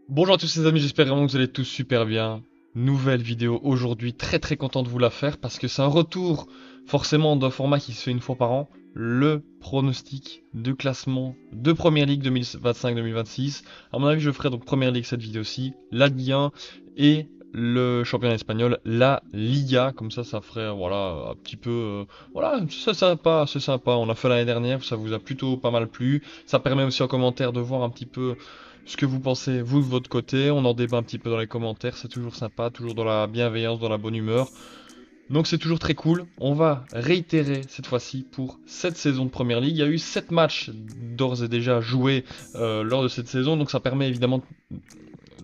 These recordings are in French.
Bonjour à tous les amis, j'espère vraiment que vous allez tous super bien. Nouvelle vidéo aujourd'hui, très content de vous la faire parce que c'est un retour forcément d'un format qui se fait une fois par an. Le pronostic de classement de Première Ligue 2025-2026. À mon avis, je ferai donc Première Ligue cette vidéo-ci, la Ligue 1 et le championnat espagnol, la Liga. Comme ça ferait voilà un petit peu, voilà, c'est sympa. On a fait l'année dernière, ça vous a plutôt pas mal plu. Ça permet aussi en commentaire de voir un petit peu ce que vous pensez, vous, de votre côté. On en débat un petit peu dans les commentaires, c'est toujours sympa, toujours dans la bienveillance, dans la bonne humeur. Donc c'est toujours très cool. On va réitérer cette fois-ci pour cette saison de Première Ligue. Il y a eu 7 matchs d'ores et déjà joués lors de cette saison, donc ça permet évidemment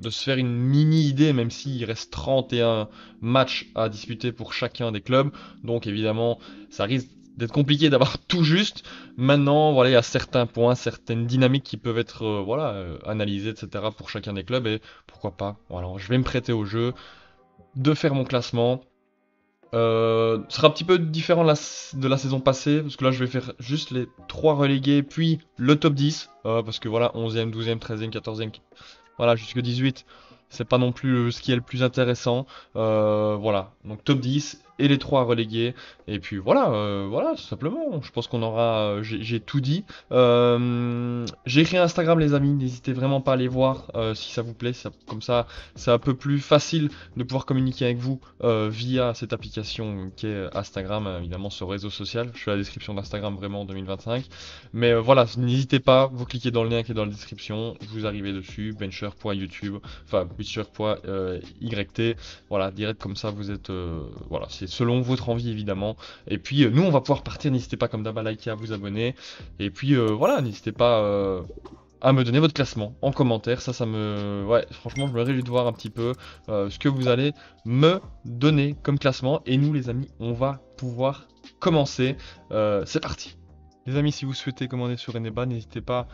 de se faire une mini idée, même s'il reste 31 matchs à disputer pour chacun des clubs. Donc évidemment, ça risque d'être compliqué d'avoir tout juste. Maintenant, voilà, il y a certains points, certaines dynamiques qui peuvent être voilà, analysées, etc. pour chacun des clubs. Et pourquoi pas, voilà, je vais me prêter au jeu de faire mon classement. Ce sera un petit peu différent de la saison passée, parce que là je vais faire juste les 3 relégués, puis le top 10, parce que voilà, 11e, 12e, 13e, 14e, voilà, jusque 18, c'est pas non plus ce qui est le plus intéressant. Voilà, donc top 10 et les 3 relégués. Et puis voilà, voilà, tout simplement. Je pense qu'on aura. J'ai tout dit. J'ai écrit un Instagram, les amis. N'hésitez vraiment pas à aller voir si ça vous plaît. Comme ça, c'est un peu plus facile de pouvoir communiquer avec vous via cette application qui est Instagram, évidemment, ce réseau social. Je fais la description d'Instagram vraiment en 2025. Mais voilà, n'hésitez pas, vous cliquez dans le lien qui est dans la description, vous arrivez dessus, bencher.youtube, enfin bencher.yt, voilà, direct comme ça, vous êtes, voilà, c'est selon votre envie évidemment. Et puis nous, on va pouvoir partir, n'hésitez pas comme d'hab à liker, à vous abonner. Et puis voilà, n'hésitez pas à me donner votre classement en commentaire, ça me... Ouais, franchement, je me réjouis de voir un petit peu ce que vous allez me donner comme classement. Et nous, les amis, on va pouvoir commencer. C'est parti. Les amis, si vous souhaitez commander sur Eneba, n'hésitez pas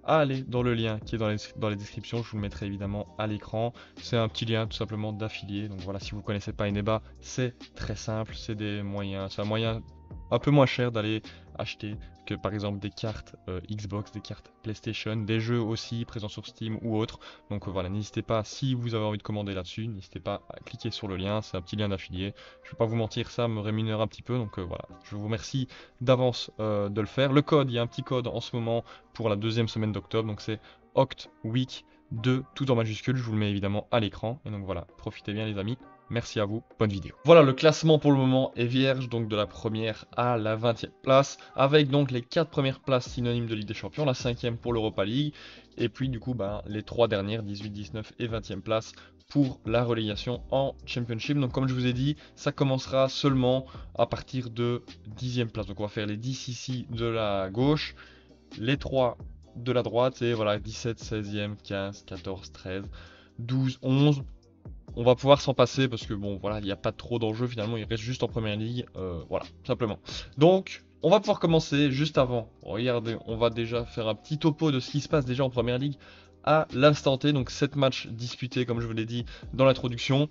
à aller dans le lien qui est dans les descriptions. Je vous le mettrai évidemment à l'écran. C'est un petit lien tout simplement d'affilié. Donc voilà, si vous ne connaissez pas Eneba, c'est très simple. C'est un moyen un peu moins cher d'aller acheter que par exemple des cartes Xbox, des cartes PlayStation, des jeux aussi présents sur Steam ou autres. Donc voilà, n'hésitez pas, si vous avez envie de commander là-dessus, n'hésitez pas à cliquer sur le lien. C'est un petit lien d'affilié. Je ne vais pas vous mentir, ça me rémunère un petit peu. Donc voilà, je vous remercie d'avance de le faire. Le code, il y a un petit code en ce moment pour la deuxième semaine d'octobre, donc c'est OCTWEEK 2, tout en majuscule, je vous le mets évidemment à l'écran. Et donc voilà, profitez bien les amis, merci à vous, bonne vidéo. Voilà, le classement pour le moment est vierge, donc de la première à la 20e place, avec donc les 4 premières places synonymes de Ligue des Champions, la 5e pour l'Europa League, et puis du coup les 3 dernières, 18, 19 et 20e place pour la relégation en Championship. Donc comme je vous ai dit, ça commencera seulement à partir de 10e place. Donc on va faire les 10 ici de la gauche, les 3 de la droite, et voilà, 17, 16e, 15, 14, 13, 12, 11. On va pouvoir s'en passer parce que bon, voilà, il n'y a pas trop d'enjeux finalement, il reste juste en première ligue, voilà, simplement. Donc, on va pouvoir commencer juste avant. Regardez, on va déjà faire un petit topo de ce qui se passe déjà en première ligue à l'instant T. Donc, 7 matchs disputés, comme je vous l'ai dit dans l'introduction.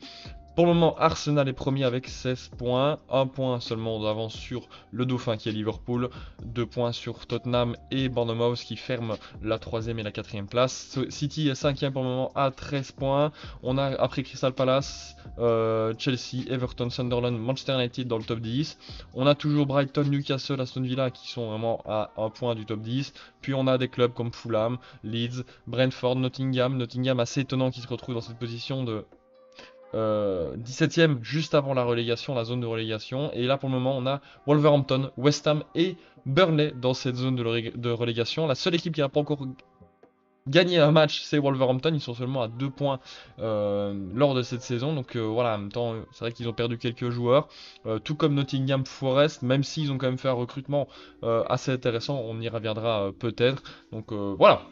Pour le moment, Arsenal est premier avec 16 points, 1 point seulement d'avance sur le Dauphin qui est Liverpool, 2 points sur Tottenham et Bournemouth qui ferment la 3e et la 4e place. City est 5e pour le moment à 13 points. On a après Crystal Palace, Chelsea, Everton, Sunderland, Manchester United dans le top 10. On a toujours Brighton, Newcastle, Aston Villa qui sont vraiment à 1 point du top 10. Puis on a des clubs comme Fulham, Leeds, Brentford, Nottingham. Nottingham assez étonnant qui se retrouve dans cette position de 17e juste avant la relégation, la zone de relégation. Et là pour le moment on a Wolverhampton, West Ham et Burnley dans cette zone de relégation. La seule équipe qui n'a pas encore gagné un match c'est Wolverhampton, ils sont seulement à 2 points lors de cette saison. Donc voilà, en même temps c'est vrai qu'ils ont perdu quelques joueurs, tout comme Nottingham Forest, même s'ils ont quand même fait un recrutement assez intéressant, on y reviendra peut-être. Donc voilà,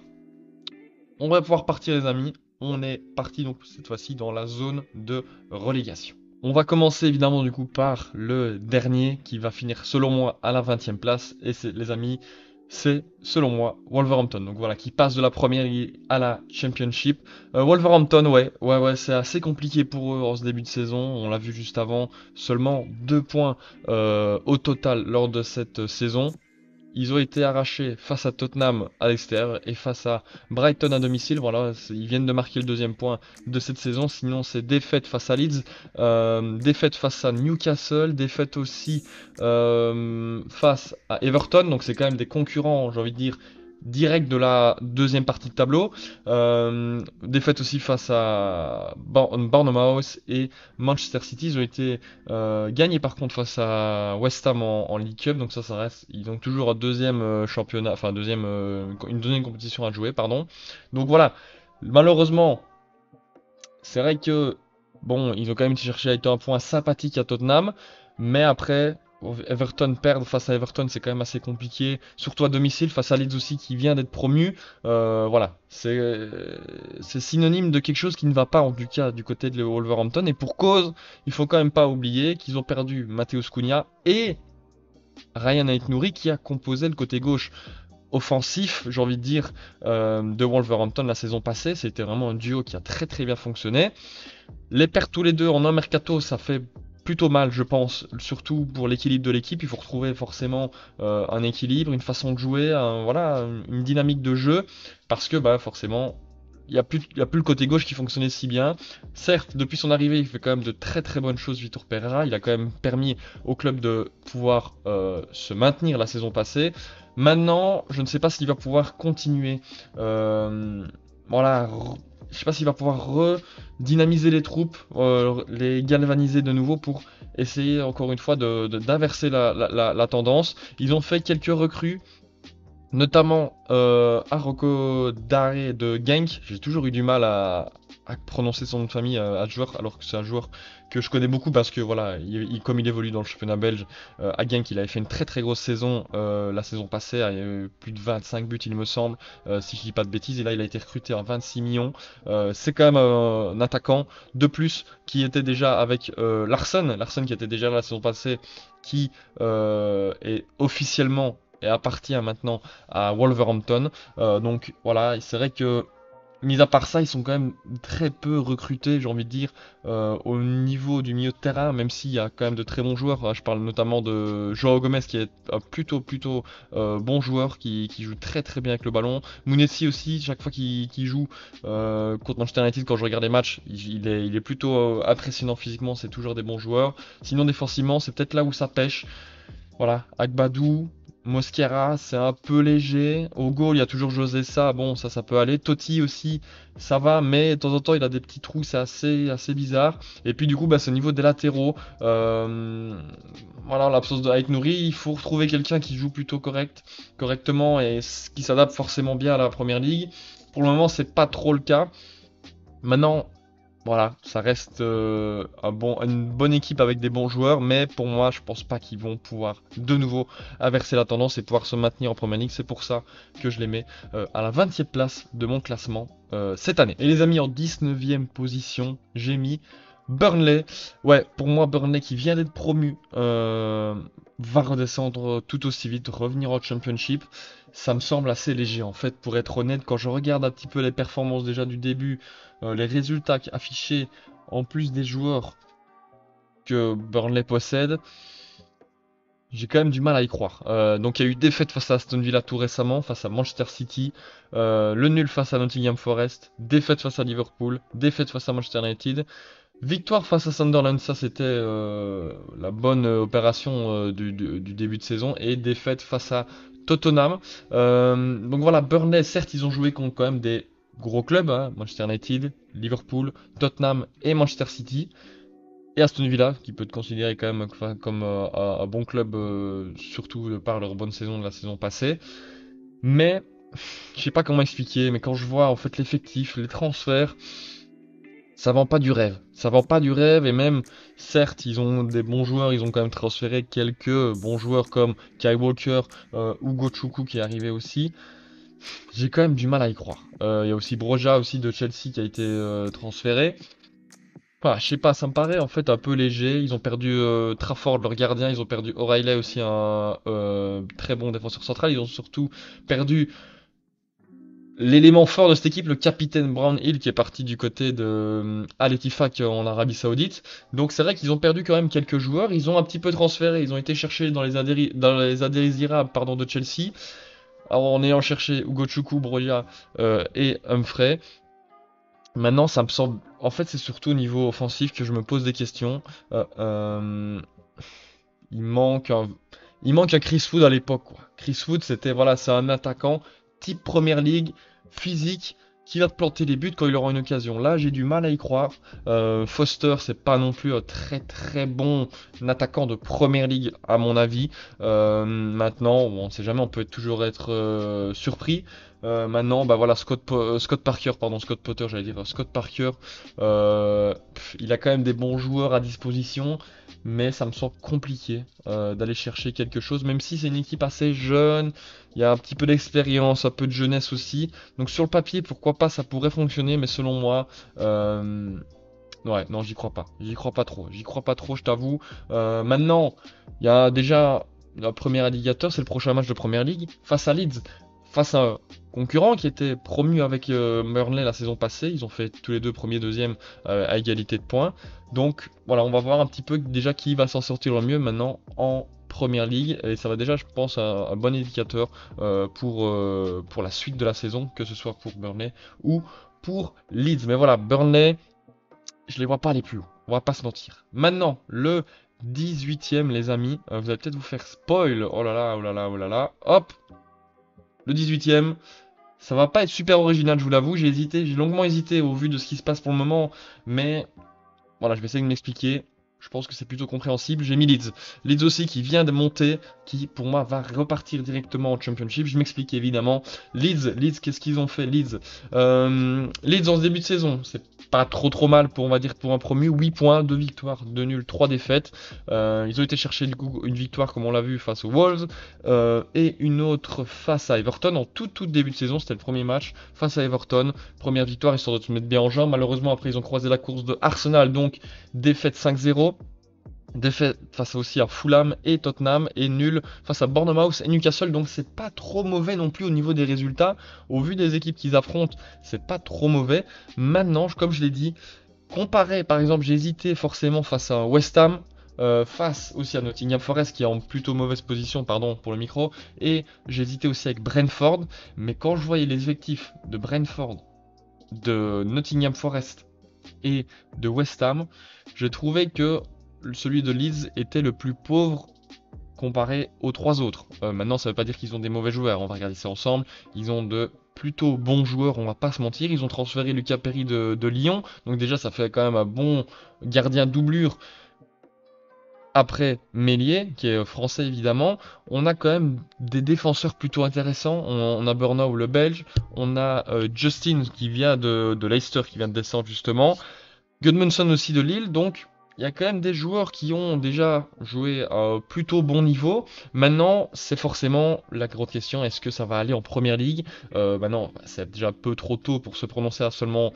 on va pouvoir partir les amis. On est parti donc cette fois-ci dans la zone de relégation. On va commencer évidemment du coup par le dernier qui va finir selon moi à la 20e place. Et c'est les amis, c'est selon moi Wolverhampton. Donc voilà, qui passe de la première ligue à la Championship. Wolverhampton, ouais, c'est assez compliqué pour eux en ce début de saison. On l'a vu juste avant, seulement 2 points au total lors de cette saison. Ils ont été arrachés face à Tottenham à l'extérieur et face à Brighton à domicile. Voilà, ils viennent de marquer le deuxième point de cette saison. Sinon, c'est défaite face à Leeds, défaite face à Newcastle, défaite aussi face à Everton. Donc, c'est quand même des concurrents, j'ai envie de dire, direct de la deuxième partie de tableau. Défaite aussi face à Bournemouth et Manchester City. Ils ont été gagnés par contre face à West Ham en League Cup. Donc ça reste. Ils ont toujours un deuxième championnat, enfin une deuxième compétition à jouer, pardon. Donc voilà. Malheureusement, c'est vrai que bon, ils ont quand même cherché à être un point sympathique à Tottenham, mais après. Everton perdre face à Everton, c'est quand même assez compliqué, surtout à domicile face à Leeds aussi qui vient d'être promu. Voilà, c'est synonyme de quelque chose qui ne va pas en tout cas du côté de Wolverhampton et pour cause, il faut quand même pas oublier qu'ils ont perdu Matheus Cunha et Ryan Aït-Nouri qui a composé le côté gauche offensif, j'ai envie de dire, de Wolverhampton la saison passée. C'était vraiment un duo qui a très très bien fonctionné. Les perdre tous les deux en un mercato, ça fait plutôt mal, je pense, surtout pour l'équilibre de l'équipe. Il faut retrouver forcément un équilibre, une façon de jouer, voilà, une dynamique de jeu, parce que bah, forcément, il y a plus le côté gauche qui fonctionnait si bien. Certes, depuis son arrivée, il fait quand même de très très bonnes choses, Vitor Pereira. Il a quand même permis au club de pouvoir se maintenir la saison passée. Maintenant, je ne sais pas s'il va pouvoir continuer. Voilà, je sais pas s'il va pouvoir redynamiser les troupes, les galvaniser de nouveau pour essayer encore une fois d'inverser la tendance. Ils ont fait quelques recrues, notamment Aroko Dare de Genk. J'ai toujours eu du mal à prononcer son nom de famille à ce joueur, alors que c'est un joueur que je connais beaucoup parce que voilà, comme il évolue dans le championnat belge, à Genk, il avait fait une très très grosse saison la saison passée, il y a eu plus de 25 buts il me semble, si je dis pas de bêtises, et là il a été recruté à 26 millions. C'est quand même un attaquant de plus qui était déjà avec Larsen qui était déjà là la saison passée, qui est officiellement et appartient maintenant à Wolverhampton. Donc voilà, c'est vrai que mis à part ça, ils sont quand même très peu recrutés, j'ai envie de dire, au niveau du milieu de terrain, même s'il y a quand même de très bons joueurs. Je parle notamment de Joao Gomez qui est un plutôt bon joueur, qui joue très très bien avec le ballon. Mounetzi aussi, chaque fois qu'il joue contre Manchester United, quand je regarde les matchs, il est plutôt impressionnant physiquement, c'est toujours des bons joueurs. Sinon défensivement, c'est peut-être là où ça pêche. Voilà, Agbadou, Mosquera, c'est un peu léger. Au goal, il y a toujours José Ça, bon, ça peut aller. Totti aussi, ça va, mais de temps en temps, il a des petits trous, c'est assez bizarre. Et puis, du coup, bah, c'est au niveau des latéraux. Voilà, en l'absence de Ait Nouri, il faut retrouver quelqu'un qui joue plutôt correctement et qui s'adapte forcément bien à la première ligue. Pour le moment, c'est pas trop le cas. Maintenant, voilà, ça reste une bonne équipe avec des bons joueurs, mais pour moi, je pense pas qu'ils vont pouvoir de nouveau inverser la tendance et pouvoir se maintenir en Premier League. C'est pour ça que je les mets à la 20e place de mon classement cette année. Et les amis, en 19e position, j'ai mis Burnley. Ouais, pour moi, Burnley qui vient d'être promu va redescendre tout aussi vite, revenir au Championship. Ça me semble assez léger en fait, pour être honnête, quand je regarde un petit peu les performances déjà du début, les résultats affichés en plus des joueurs que Burnley possède, j'ai quand même du mal à y croire. Donc il y a eu défaite face à Aston Villa tout récemment, face à Manchester City, le nul face à Nottingham Forest, défaite face à Liverpool, défaite face à Manchester United, victoire face à Sunderland, ça c'était la bonne opération du début de saison, et défaite face à Tottenham. Donc voilà, Burnley, certes ils ont joué contre quand même des gros clubs, hein, Manchester United, Liverpool, Tottenham et Manchester City. Et Aston Villa, qui peut être considéré quand même comme un bon club, surtout de par leur bonne saison de la saison passée. Mais, je sais pas comment expliquer, mais quand je vois en fait l'effectif, les transferts, ça vend pas du rêve. Ça vend pas du rêve, et même, certes, ils ont des bons joueurs, ils ont quand même transféré quelques bons joueurs comme Kai Walker, Hugo Chukwu qui est arrivé aussi. J'ai quand même du mal à y croire. Il y a aussi Broja aussi de Chelsea qui a été transféré. Enfin, je sais pas, ça me paraît en fait un peu léger. Ils ont perdu Trafford, leur gardien. Ils ont perdu O'Reilly aussi, un très bon défenseur central. Ils ont surtout perdu l'élément fort de cette équipe, le capitaine Brown Hill qui est parti du côté de Al Ettifaq en Arabie Saoudite. Donc c'est vrai qu'ils ont perdu quand même quelques joueurs. Ils ont un petit peu transféré. Ils ont été chercher dans les indésirables pardon, de Chelsea. Alors, en ayant cherché Ugo Chukwu, Broja et Humphrey. Maintenant, ça me semble. En fait, c'est surtout au niveau offensif que je me pose des questions. Euh, euh, il manque un... il manque un Chris Wood à l'époque, quoi. Chris Wood, c'était voilà, c'est un attaquant type Première Ligue, physique, qui va te planter les buts quand il aura une occasion. Là, j'ai du mal à y croire. Foster, c'est pas non plus un très très bon attaquant de Première Ligue, à mon avis. Maintenant, bon, on sait jamais, on peut toujours être surpris. Maintenant, bah voilà, Scott Parker, pardon, Scott Potter, j'allais dire Scott Parker. Il a quand même des bons joueurs à disposition, mais ça me semble compliqué d'aller chercher quelque chose, même si c'est une équipe assez jeune. Il y a un petit peu d'expérience, un peu de jeunesse aussi. Donc sur le papier, pourquoi pas, ça pourrait fonctionner, mais selon moi, ouais, non, j'y crois pas. J'y crois pas trop. J'y crois pas trop, je t'avoue. Maintenant, il y a déjà le premier indicateur, c'est le prochain match de Première Ligue face à Leeds, face à un concurrent qui était promu avec Burnley la saison passée. Ils ont fait tous les deux premier, deuxième à égalité de points. Donc voilà, on va voir un petit peu déjà qui va s'en sortir le mieux maintenant en Première Ligue. Et ça va déjà, je pense, un bon indicateur pour la suite de la saison, que ce soit pour Burnley ou pour Leeds. Mais voilà, Burnley, je les vois pas aller plus haut. On va pas se mentir. Maintenant, le 18e, les amis. Vous allez peut-être vous faire spoil. Oh là là, oh là là, oh là là. Hop, le 18e. Ça va pas être super original, je vous l'avoue. J'ai hésité, j'ai longuement hésité au vu de ce qui se passe pour le moment. Mais voilà, je vais essayer de m'expliquer. Je pense que c'est plutôt compréhensible. J'ai mis Leeds. Leeds aussi qui vient de monter, qui pour moi va repartir directement en Championship. Je m'explique évidemment. Leeds, qu'est-ce qu'ils ont fait Leeds Leeds en ce début de saison, c'est pas trop mal pour, on va dire, pour un promu. 8 points, 2 victoires, 2 nuls, 3 défaites. Ils ont été chercher du coup une victoire comme on l'a vu face aux Wolves et une autre face à Everton en tout début de saison. C'était le premier match face à Everton. Première victoire, histoire de se mettre bien en jambe. Malheureusement, après, ils ont croisé la course de Arsenal, donc défaite 5-0. Défaite face aussi à Fulham et Tottenham et nul face à Bournemouth et Newcastle, donc c'est pas trop mauvais non plus au niveau des résultats. Au vu des équipes qu'ils affrontent, c'est pas trop mauvais. Maintenant, comme je l'ai dit, comparé par exemple, j'ai hésité forcément face à West Ham, face aussi à Nottingham Forest qui est en plutôt mauvaise position, pardon pour le micro, et j'ai hésité aussi avec Brentford, mais quand je voyais les effectifs de Brentford, de Nottingham Forest et de West Ham, j'ai trouvé que celui de Leeds était le plus pauvre comparé aux trois autres. Maintenant, ça ne veut pas dire qu'ils ont des mauvais joueurs, on va regarder ça ensemble. Ils ont de plutôt bons joueurs, on va pas se mentir. Ils ont transféré Lucas Perry de Lyon, donc déjà ça fait quand même un bon gardien doublure. Après Meslier, qui est français évidemment, on a quand même des défenseurs plutôt intéressants. On a Burnau, le Belge, on a Justin qui vient de Leicester, qui vient de descendre justement. Gudmundsson aussi de Lille, donc il y a quand même des joueurs qui ont déjà joué à plutôt bon niveau. Maintenant, c'est forcément la grosse question, est-ce que ça va aller en Première Ligue Maintenant, c'est déjà un peu trop tôt pour se prononcer à seulement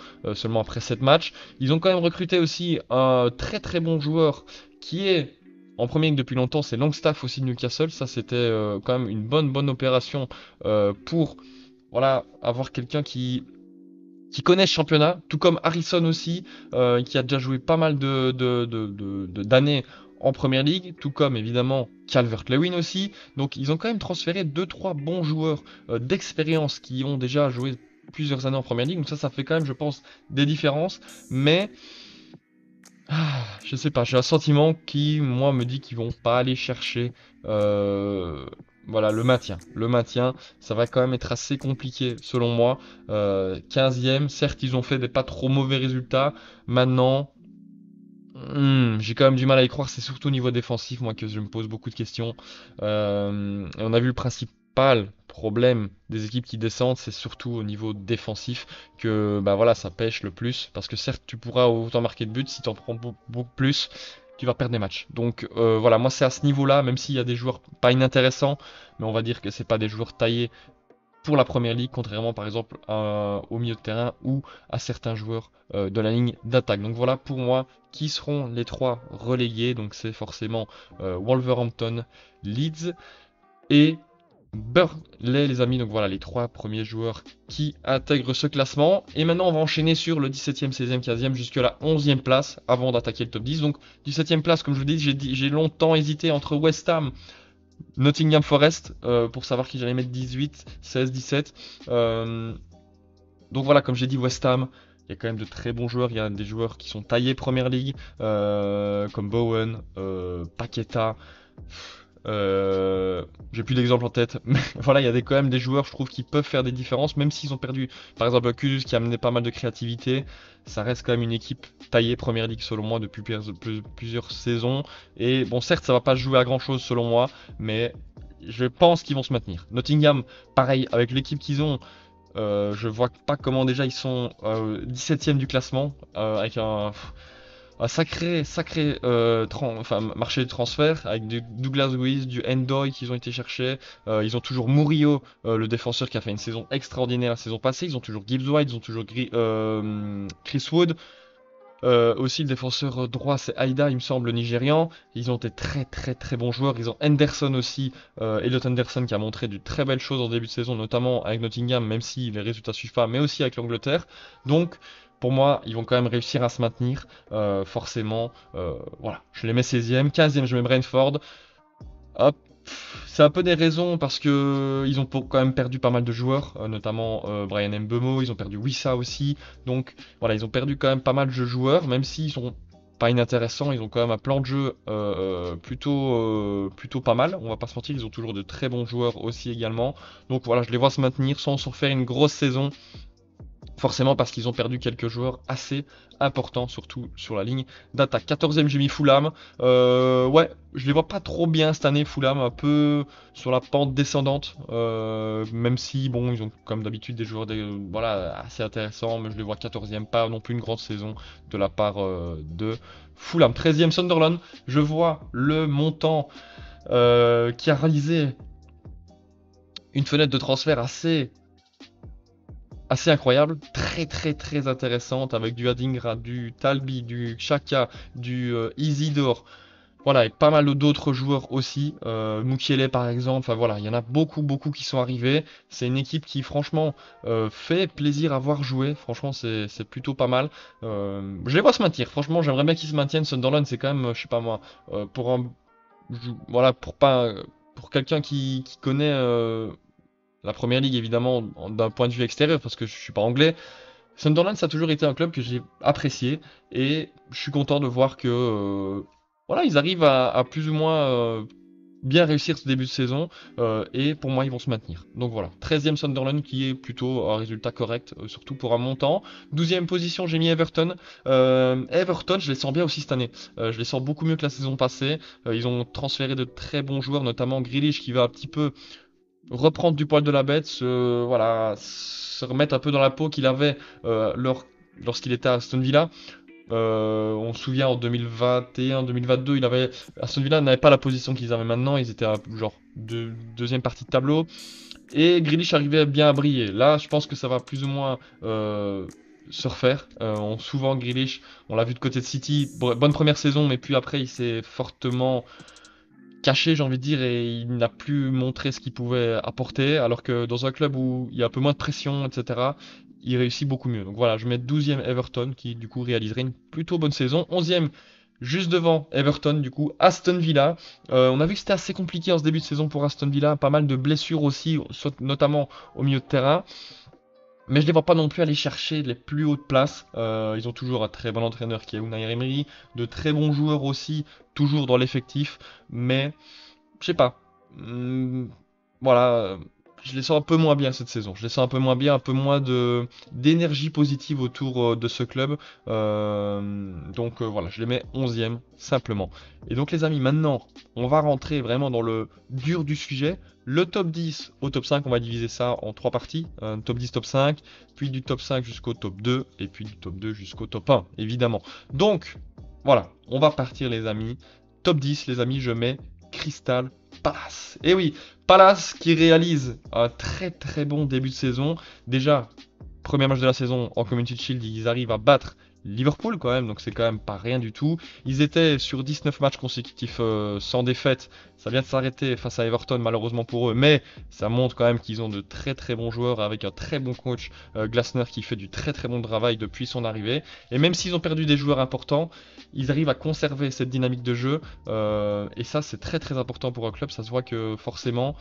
après 7 matchs. Ils ont quand même recruté aussi un très très bon joueur qui est en Première Ligue depuis longtemps, c'est Longstaff aussi de Newcastle. Ça, c'était quand même une bonne opération pour voilà, avoir quelqu'un qui connaît ce championnat, tout comme Harrison aussi, qui a déjà joué pas mal d'années en Première Ligue, tout comme évidemment Calvert-Lewin aussi. Donc ils ont quand même transféré deux trois bons joueurs d'expérience qui ont déjà joué plusieurs années en Première Ligue. Donc ça fait quand même, je pense, des différences. Mais je sais pas, j'ai un sentiment qui, moi, me dit qu'ils vont pas aller chercher euh, voilà, le maintien. Le maintien, ça va quand même être assez compliqué selon moi. 15e, certes, ils ont fait des pas trop mauvais résultats. Maintenant, j'ai quand même du mal à y croire. C'est surtout au niveau défensif, moi, que je me pose beaucoup de questions. Et on a vu le principal problème des équipes qui descendent, c'est surtout au niveau défensif que bah voilà, ça pêche le plus. Parce que certes, tu pourras autant marquer de buts, si tu en prends beaucoup plus, tu vas perdre des matchs. Donc voilà, moi c'est à ce niveau-là, même s'il y a des joueurs pas inintéressants, mais on va dire que c'est pas des joueurs taillés pour la première ligue, contrairement par exemple au milieu de terrain ou à certains joueurs de la ligne d'attaque. Donc voilà pour moi qui seront les trois relégués. Donc c'est forcément Wolverhampton, Leeds et Burnley, les amis. Donc voilà, les 3 premiers joueurs qui intègrent ce classement. Et maintenant, on va enchaîner sur le 17e, 16e, 15e jusqu'à la 11e place avant d'attaquer le top 10. Donc 17e place, comme je vous dis, j'ai longtemps hésité entre West Ham, Nottingham Forest pour savoir qui j'allais mettre 18, 16, 17. Donc voilà, comme j'ai dit, West Ham, il y a quand même de très bons joueurs. Il y a des joueurs qui sont taillés Première League, comme Bowen, Paqueta. J'ai plus d'exemples en tête, mais voilà, il y a quand même des joueurs, je trouve, qui peuvent faire des différences, même s'ils ont perdu, par exemple, Kudus qui a amené pas mal de créativité. Ça reste quand même une équipe taillée Première League, selon moi, depuis plusieurs saisons. Et bon, certes, ça va pas jouer à grand chose, selon moi, mais je pense qu'ils vont se maintenir. Nottingham, pareil, avec l'équipe qu'ils ont. Je vois pas comment déjà ils sont 17e du classement avec un sacré marché de transfert avec du Douglas Luiz, du Endoy qu'ils ont été chercher. Ils ont toujours Murillo, le défenseur qui a fait une saison extraordinaire la saison passée. Ils ont toujours Gibbs White, ils ont toujours Chris Wood. Aussi, le défenseur droit, c'est Aïda, il me semble, le Nigérian. Ils ont été très bons joueurs. Ils ont Henderson aussi, Elliot Henderson qui a montré de très belles choses en début de saison, notamment avec Nottingham, même si les résultats suivent pas, mais aussi avec l'Angleterre. Donc, pour moi, ils vont quand même réussir à se maintenir, forcément. Voilà, je les mets 16e. 15e, je mets Brentford. Hop. C'est un peu des raisons parce que ils ont quand même perdu pas mal de joueurs, notamment Brian Mbeumo, ils ont perdu Wissa aussi. Donc voilà, ils ont perdu quand même pas mal de joueurs, même s'ils sont pas inintéressants, ils ont quand même un plan de jeu plutôt pas mal. On va pas se mentir, ils ont toujours de très bons joueurs aussi également. Donc voilà, je les vois se maintenir sans se refaire une grosse saison. Forcément parce qu'ils ont perdu quelques joueurs assez importants, surtout sur la ligne d'attaque. 14e, j'ai mis Fulham. Ouais, je les vois pas trop bien cette année, Fulham, un peu sur la pente descendante. Même si, bon, ils ont comme d'habitude des joueurs voilà, assez intéressants, mais je les vois 14e, pas non plus une grande saison de la part de Fulham. 13e, Sunderland. Je vois le montant qui a réalisé une fenêtre de transfert assez incroyable, très intéressante avec du Adingra, du Talbi, du Xhaka, du Isidore, voilà, et pas mal d'autres joueurs aussi, Mukiele par exemple, enfin voilà, il y en a beaucoup qui sont arrivés. C'est une équipe qui franchement fait plaisir à voir jouer, franchement c'est plutôt pas mal. Je les vois se maintenir, franchement j'aimerais bien qu'ils se maintiennent. Sunderland c'est quand même, je sais pas moi, voilà, pour quelqu'un qui connaît la première ligue, évidemment, d'un point de vue extérieur, parce que je suis pas anglais. Sunderland, ça a toujours été un club que j'ai apprécié et je suis content de voir que voilà, ils arrivent à plus ou moins bien réussir ce début de saison et pour moi, ils vont se maintenir. Donc voilà, 13e Sunderland qui est plutôt un résultat correct, surtout pour un montant. 12e position, j'ai mis Everton. Everton, je les sens bien aussi cette année. Je les sens beaucoup mieux que la saison passée. Ils ont transféré de très bons joueurs, notamment Grealish qui va un petit peu reprendre du poil de la bête, voilà, se remettre un peu dans la peau qu'il avait lorsqu'il était à Aston Villa. On se souvient en 2021-2022, Aston Villa n'avait pas la position qu'ils avaient maintenant, ils étaient à genre deuxième partie de tableau. Et Grealish arrivait bien à briller. Là, je pense que ça va plus ou moins se refaire. Souvent, Grealish, on l'a vu de côté de City, bonne première saison, mais puis après, il s'est fortement caché, j'ai envie de dire, et il n'a plus montré ce qu'il pouvait apporter, alors que dans un club où il y a un peu moins de pression, etc., il réussit beaucoup mieux. Donc voilà, je mets 12e Everton, qui du coup réaliserait une plutôt bonne saison. 11e, juste devant Everton, du coup, Aston Villa. On a vu que c'était assez compliqué en ce début de saison pour Aston Villa, pas mal de blessures aussi, notamment au milieu de terrain. Mais je les vois pas non plus aller chercher les plus hautes places. Ils ont toujours un très bon entraîneur qui est Unai Emery, de très bons joueurs aussi, toujours dans l'effectif. Mais je sais pas. Voilà, je les sens un peu moins bien cette saison. Je les sens un peu moins bien, un peu moins de d'énergie positive autour de ce club. Donc voilà, je les mets 11e simplement. Et donc les amis, maintenant, on va rentrer vraiment dans le dur du sujet. Le top 10 au top 5, on va diviser ça en 3 parties. Top 10, top 5, puis du top 5 jusqu'au top 2, et puis du top 2 jusqu'au top 1, évidemment. Donc, voilà, on va partir les amis. Top 10, les amis, je mets Crystal Palace. Et oui, Palace qui réalise un très bon début de saison. Déjà, premier match de la saison en Community Shield, ils arrivent à battre Liverpool quand même, donc c'est quand même pas rien du tout. Ils étaient sur 19 matchs consécutifs sans défaite. Ça vient de s'arrêter face à Everton malheureusement pour eux, mais ça montre quand même qu'ils ont de très très bons joueurs avec un très bon coach Glasner qui fait du très très bon travail depuis son arrivée. Et même s'ils ont perdu des joueurs importants, ils arrivent à conserver cette dynamique de jeu. Et ça c'est très très important pour un club. Ça se voit que forcément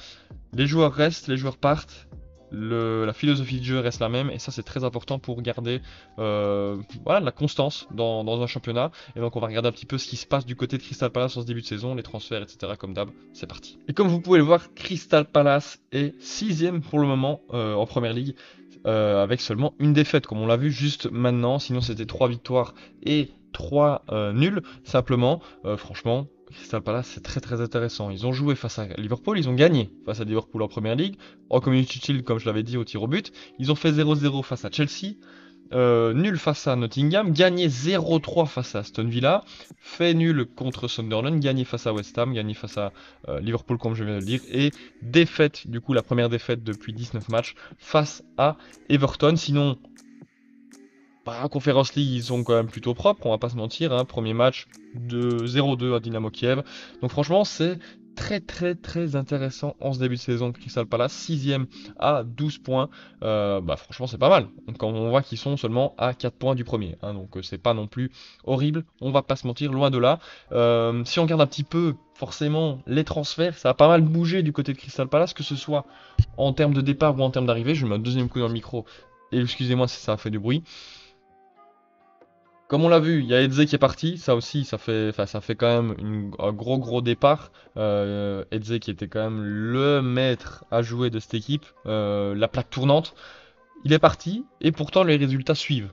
les joueurs restent, les joueurs partent. La philosophie de jeu reste la même et ça c'est très important pour garder voilà, de la constance dans un championnat. Et donc on va regarder un petit peu ce qui se passe du côté de Crystal Palace en ce début de saison, les transferts, etc. Comme d'hab, c'est parti. Et comme vous pouvez le voir, Crystal Palace est 6ème pour le moment en Première Ligue avec seulement une défaite comme on l'a vu juste maintenant. Sinon c'était 3 victoires et 3 nuls simplement. Franchement, Crystal Palace, c'est très très intéressant. Ils ont joué face à Liverpool, ils ont gagné face à Liverpool en Première Ligue. En Community Shield, comme je l'avais dit, au tir au but. Ils ont fait 0-0 face à Chelsea. Nul face à Nottingham, gagné 0-3 face à Aston Villa, fait nul contre Sunderland, gagné face à West Ham, gagné face à Liverpool comme je viens de le dire, et défaite, du coup la première défaite depuis 19 matchs face à Everton. Sinon, en Conference League, ils sont quand même plutôt propres, on va pas se mentir. Hein. Premier match de 0-2 à Dynamo Kiev. Donc franchement, c'est très très très intéressant en ce début de saison. Crystal Palace, 6ème à 12 points. Franchement, c'est pas mal. Quand on voit qu'ils sont seulement à 4 points du premier. Hein. Donc c'est pas non plus horrible, on va pas se mentir, loin de là. Si on regarde un petit peu, forcément, les transferts, ça a pas mal bougé du côté de Crystal Palace, que ce soit en termes de départ ou en termes d'arrivée. Je mets un deuxième coup dans le micro. Et excusez-moi si ça a fait du bruit. Comme on l'a vu, il y a Eze qui est parti, ça aussi, ça fait quand même un gros départ. Eze qui était quand même le maître à jouer de cette équipe, la plaque tournante. Il est parti et pourtant les résultats suivent.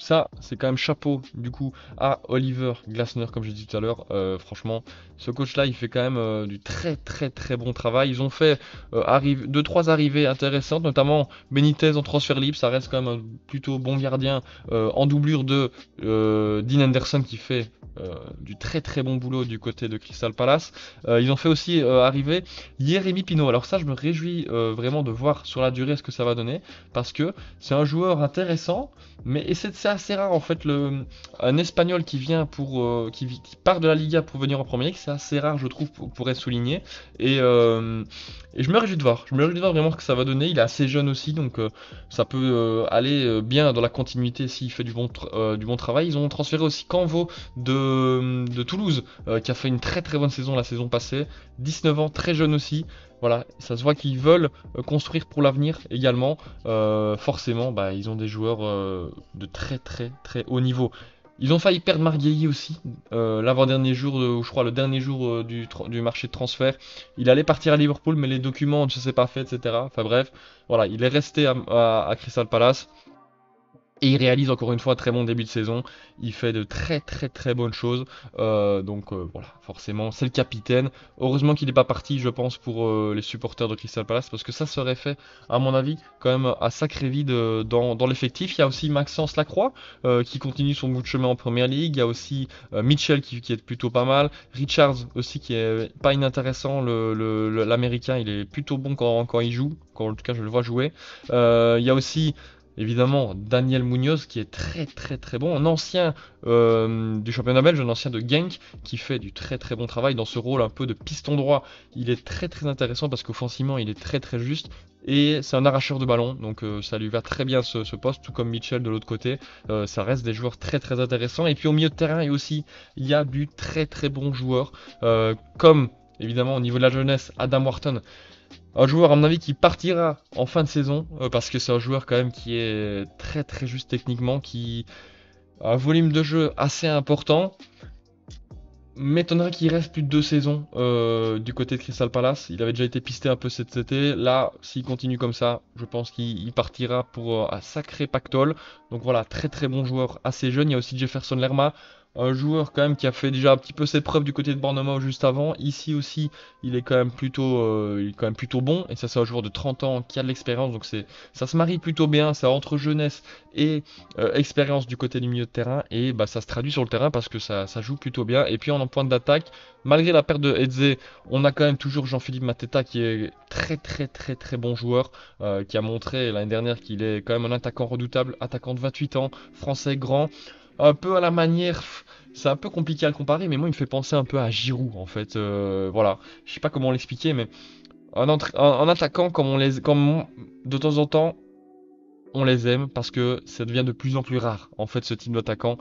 Ça, c'est quand même chapeau du coup à Oliver Glasner, comme j'ai dit tout à l'heure. Franchement, ce coach-là, il fait quand même du très très bon travail. Ils ont fait 2-3 arrivées intéressantes, notamment Benitez en transfert libre. Ça reste quand même un plutôt bon gardien en doublure de Dean Henderson qui fait du très bon boulot du côté de Crystal Palace. Ils ont fait aussi arriver Yeremy Pino. Alors ça, je me réjouis vraiment de voir sur la durée ce que ça va donner, parce que c'est un joueur intéressant. Mais c'est assez rare en fait, un Espagnol qui vient qui part de la Liga pour venir en Premier League, c'est assez rare je trouve pour être souligné. Et je me réjouis de voir. Je me réjouis de voir vraiment ce que ça va donner. Il est assez jeune aussi, donc ça peut aller bien dans la continuité s'il fait du bon travail. Ils ont transféré aussi Canvo de Toulouse, qui a fait une très bonne saison la saison passée. 19 ans, très jeune aussi. Voilà, ça se voit qu'ils veulent construire pour l'avenir également. Forcément, ils ont des joueurs de très haut niveau. Ils ont failli perdre Marguerite aussi, l'avant-dernier jour, je crois le dernier jour du marché de transfert. Il allait partir à Liverpool, mais les documents ne se sont pas faits, etc. Enfin bref, voilà, il est resté à Crystal Palace. Et il réalise encore une fois un très bon début de saison. Il fait de très bonnes choses. Voilà, forcément, c'est le capitaine. Heureusement qu'il n'est pas parti, je pense, pour les supporters de Crystal Palace, parce que ça serait fait, à mon avis, quand même à sacré vide dans l'effectif. Il y a aussi Maxence Lacroix qui continue son bout de chemin en Première Ligue. Il y a aussi Mitchell qui est plutôt pas mal. Richards aussi qui est pas inintéressant. L'Américain, il est plutôt bon quand il joue. En tout cas, je le vois jouer. Il y a aussi évidemment Daniel Munoz qui est très bon, un ancien du championnat belge, un ancien de Genk qui fait du très bon travail dans ce rôle un peu de piston droit. Il est très intéressant parce qu'offensivement il est très juste et c'est un arracheur de ballon, donc ça lui va très bien ce poste, tout comme Mitchell de l'autre côté. Ça reste des joueurs très intéressants. Et puis au milieu de terrain et aussi il y a du très bon joueur comme évidemment au niveau de la jeunesse Adam Wharton. Un joueur à mon avis qui partira en fin de saison parce que c'est un joueur quand même qui est très juste techniquement, qui a un volume de jeu assez important. M'étonnerait qu'il reste plus de 2 saisons du côté de Crystal Palace. Il avait déjà été pisté un peu cet été. Là, s'il continue comme ça, je pense qu'il partira pour un sacré pactole. Donc voilà, très bon joueur, assez jeune. Il y a aussi Jefferson Lerma. un joueur quand même qui a fait déjà un petit peu ses preuves du côté de Bournemouth juste avant. Ici aussi, il est quand même plutôt bon. Et ça, c'est un joueur de 30 ans qui a de l'expérience. Donc ça se marie plutôt bien. Ça entre jeunesse et expérience du côté du milieu de terrain. Et bah, ça se traduit sur le terrain parce que ça joue plutôt bien. Et puis en point d'attaque, malgré la perte de Eze, on a quand même toujours Jean-Philippe Mateta qui est très très très très bon joueur. Qui a montré l'année dernière qu'il est quand même un attaquant redoutable. Attaquant de 28 ans, français grand. Un peu à la manière, c'est un peu compliqué à le comparer, mais moi il me fait penser un peu à Giroud en fait. Voilà, je sais pas comment l'expliquer, mais un attaquant comme de temps en temps on les aime parce que ça devient de plus en plus rare en fait ce type d'attaquant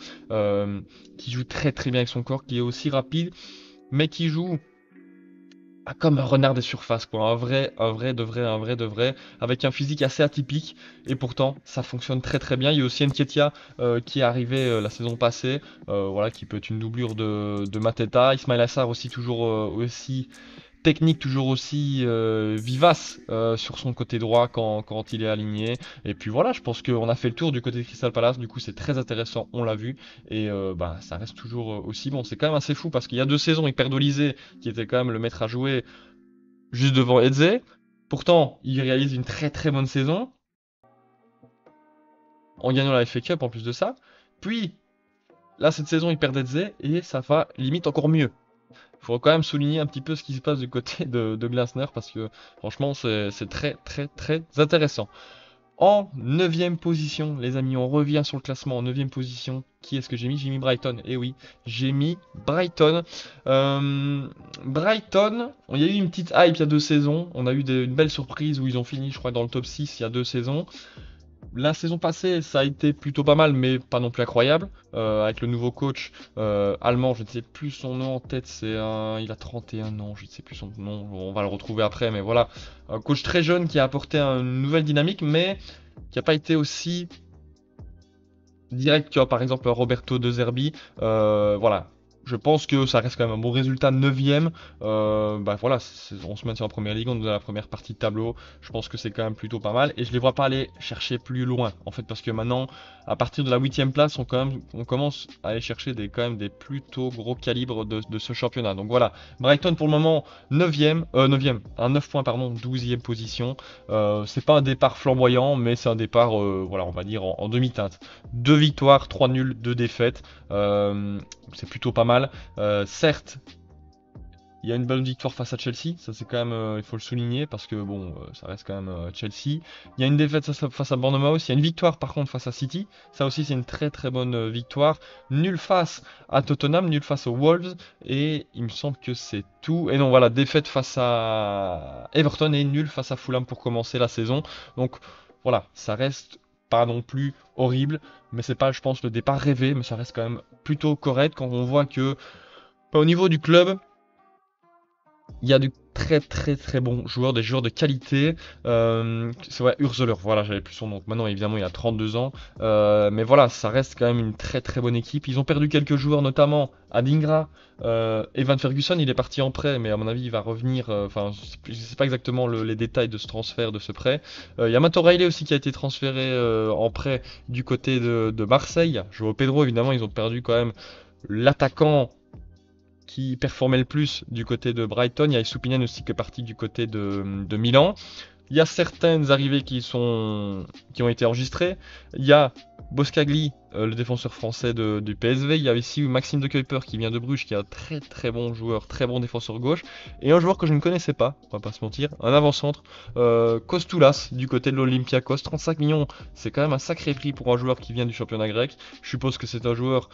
qui joue très très bien avec son corps, qui est aussi rapide, mais qui joue comme un renard des surfaces, quoi. Un vrai de vrai, avec un physique assez atypique, et pourtant ça fonctionne très très bien. Il y a aussi Nketiah qui est arrivé la saison passée, voilà, qui peut être une doublure de Mateta. Ismail Assar aussi toujours aussi technique, toujours aussi vivace sur son côté droit quand il est aligné. Et puis voilà, je pense qu'on a fait le tour du côté de Crystal Palace, du coup c'est très intéressant, on l'a vu, et bah, ça reste toujours aussi bon. C'est quand même assez fou parce qu'il y a 2 saisons, il perd Olysée, qui était quand même le maître à jouer, juste devant Eze. Pourtant, il réalise une très très bonne saison, en gagnant la FA Cup en plus de ça. Puis, là cette saison, il perd Eze, et ça va limite encore mieux. Il faut quand même souligner un petit peu ce qui se passe du côté de Glasner parce que franchement c'est très très très intéressant. En 9ème position, les amis, on revient sur le classement en 9ème position. Qui est-ce que j'ai mis? J'ai mis Brighton. Et oui, j'ai mis Brighton. Brighton, il y a eu une petite hype il y a 2 saisons. On a eu une belle surprise où ils ont fini, je crois, dans le top 6 il y a 2 saisons. La saison passée, ça a été plutôt pas mal, mais pas non plus incroyable. Avec le nouveau coach allemand, je ne sais plus son nom en tête, il a 31 ans, je ne sais plus son nom, on va le retrouver après, mais voilà. Un coach très jeune qui a apporté une nouvelle dynamique, mais qui n'a pas été aussi direct que par exemple Roberto De Zerbi. Voilà. Je pense que ça reste quand même un bon résultat, 9ème. Bah voilà, on se maintient en première ligue, on est dans la première partie de tableau. Je pense que c'est quand même plutôt pas mal. Et je les vois pas aller chercher plus loin, en fait, parce que maintenant, à partir de la 8ème place, on commence à aller chercher quand même des plutôt gros calibres de ce championnat. Donc voilà, Brighton pour le moment, 9ème, 9ème, un 9 points, pardon, 12ème position. C'est pas un départ flamboyant, mais c'est un départ, voilà, on va dire en demi-teinte. 2 victoires, 3 nuls, 2 défaites. C'est plutôt pas mal. Certes, il y a une bonne victoire face à Chelsea, ça c'est quand même, il faut le souligner parce que bon, ça reste quand même Chelsea. Il y a une défaite face à Bournemouth, il y a une victoire par contre face à City, ça aussi c'est une très très bonne victoire. Nul face à Tottenham, nul face aux Wolves, et il me semble que c'est tout. Et non, voilà, défaite face à Everton et nul face à Fulham pour commencer la saison. Donc voilà, ça reste pas non plus horrible, mais c'est pas, je pense, le départ rêvé, mais ça reste quand même plutôt correct quand on voit que au niveau du club, il y a du très très très bons joueurs, des joueurs de qualité. C'est vrai, Urzeler, voilà, j'avais plus son nom. Maintenant, évidemment, il a 32 ans. Mais voilà, ça reste quand même une très très bonne équipe. Ils ont perdu quelques joueurs, notamment Adingra. Evan Ferguson, il est parti en prêt, mais à mon avis, il va revenir. Enfin, je sais pas exactement les détails de ce transfert, de ce prêt. Il y a Matt O'Reilly aussi qui a été transféré en prêt du côté de Marseille. Joao Pedro, évidemment, ils ont perdu quand même l'attaquant qui performait le plus du côté de Brighton. Il y a Estupiñán aussi qui est parti du côté de Milan. Il y a certaines arrivées qui ont été enregistrées. Il y a Boskagli, le défenseur français du PSV. Il y a aussi Maxime de Kuiper qui vient de Bruges, qui est un très très bon joueur, très bon défenseur gauche. Et un joueur que je ne connaissais pas, on va pas se mentir, un avant-centre, Kostoulas, du côté de l'Olympiakos. 35 millions, c'est quand même un sacré prix pour un joueur qui vient du championnat grec. Je suppose que c'est un joueur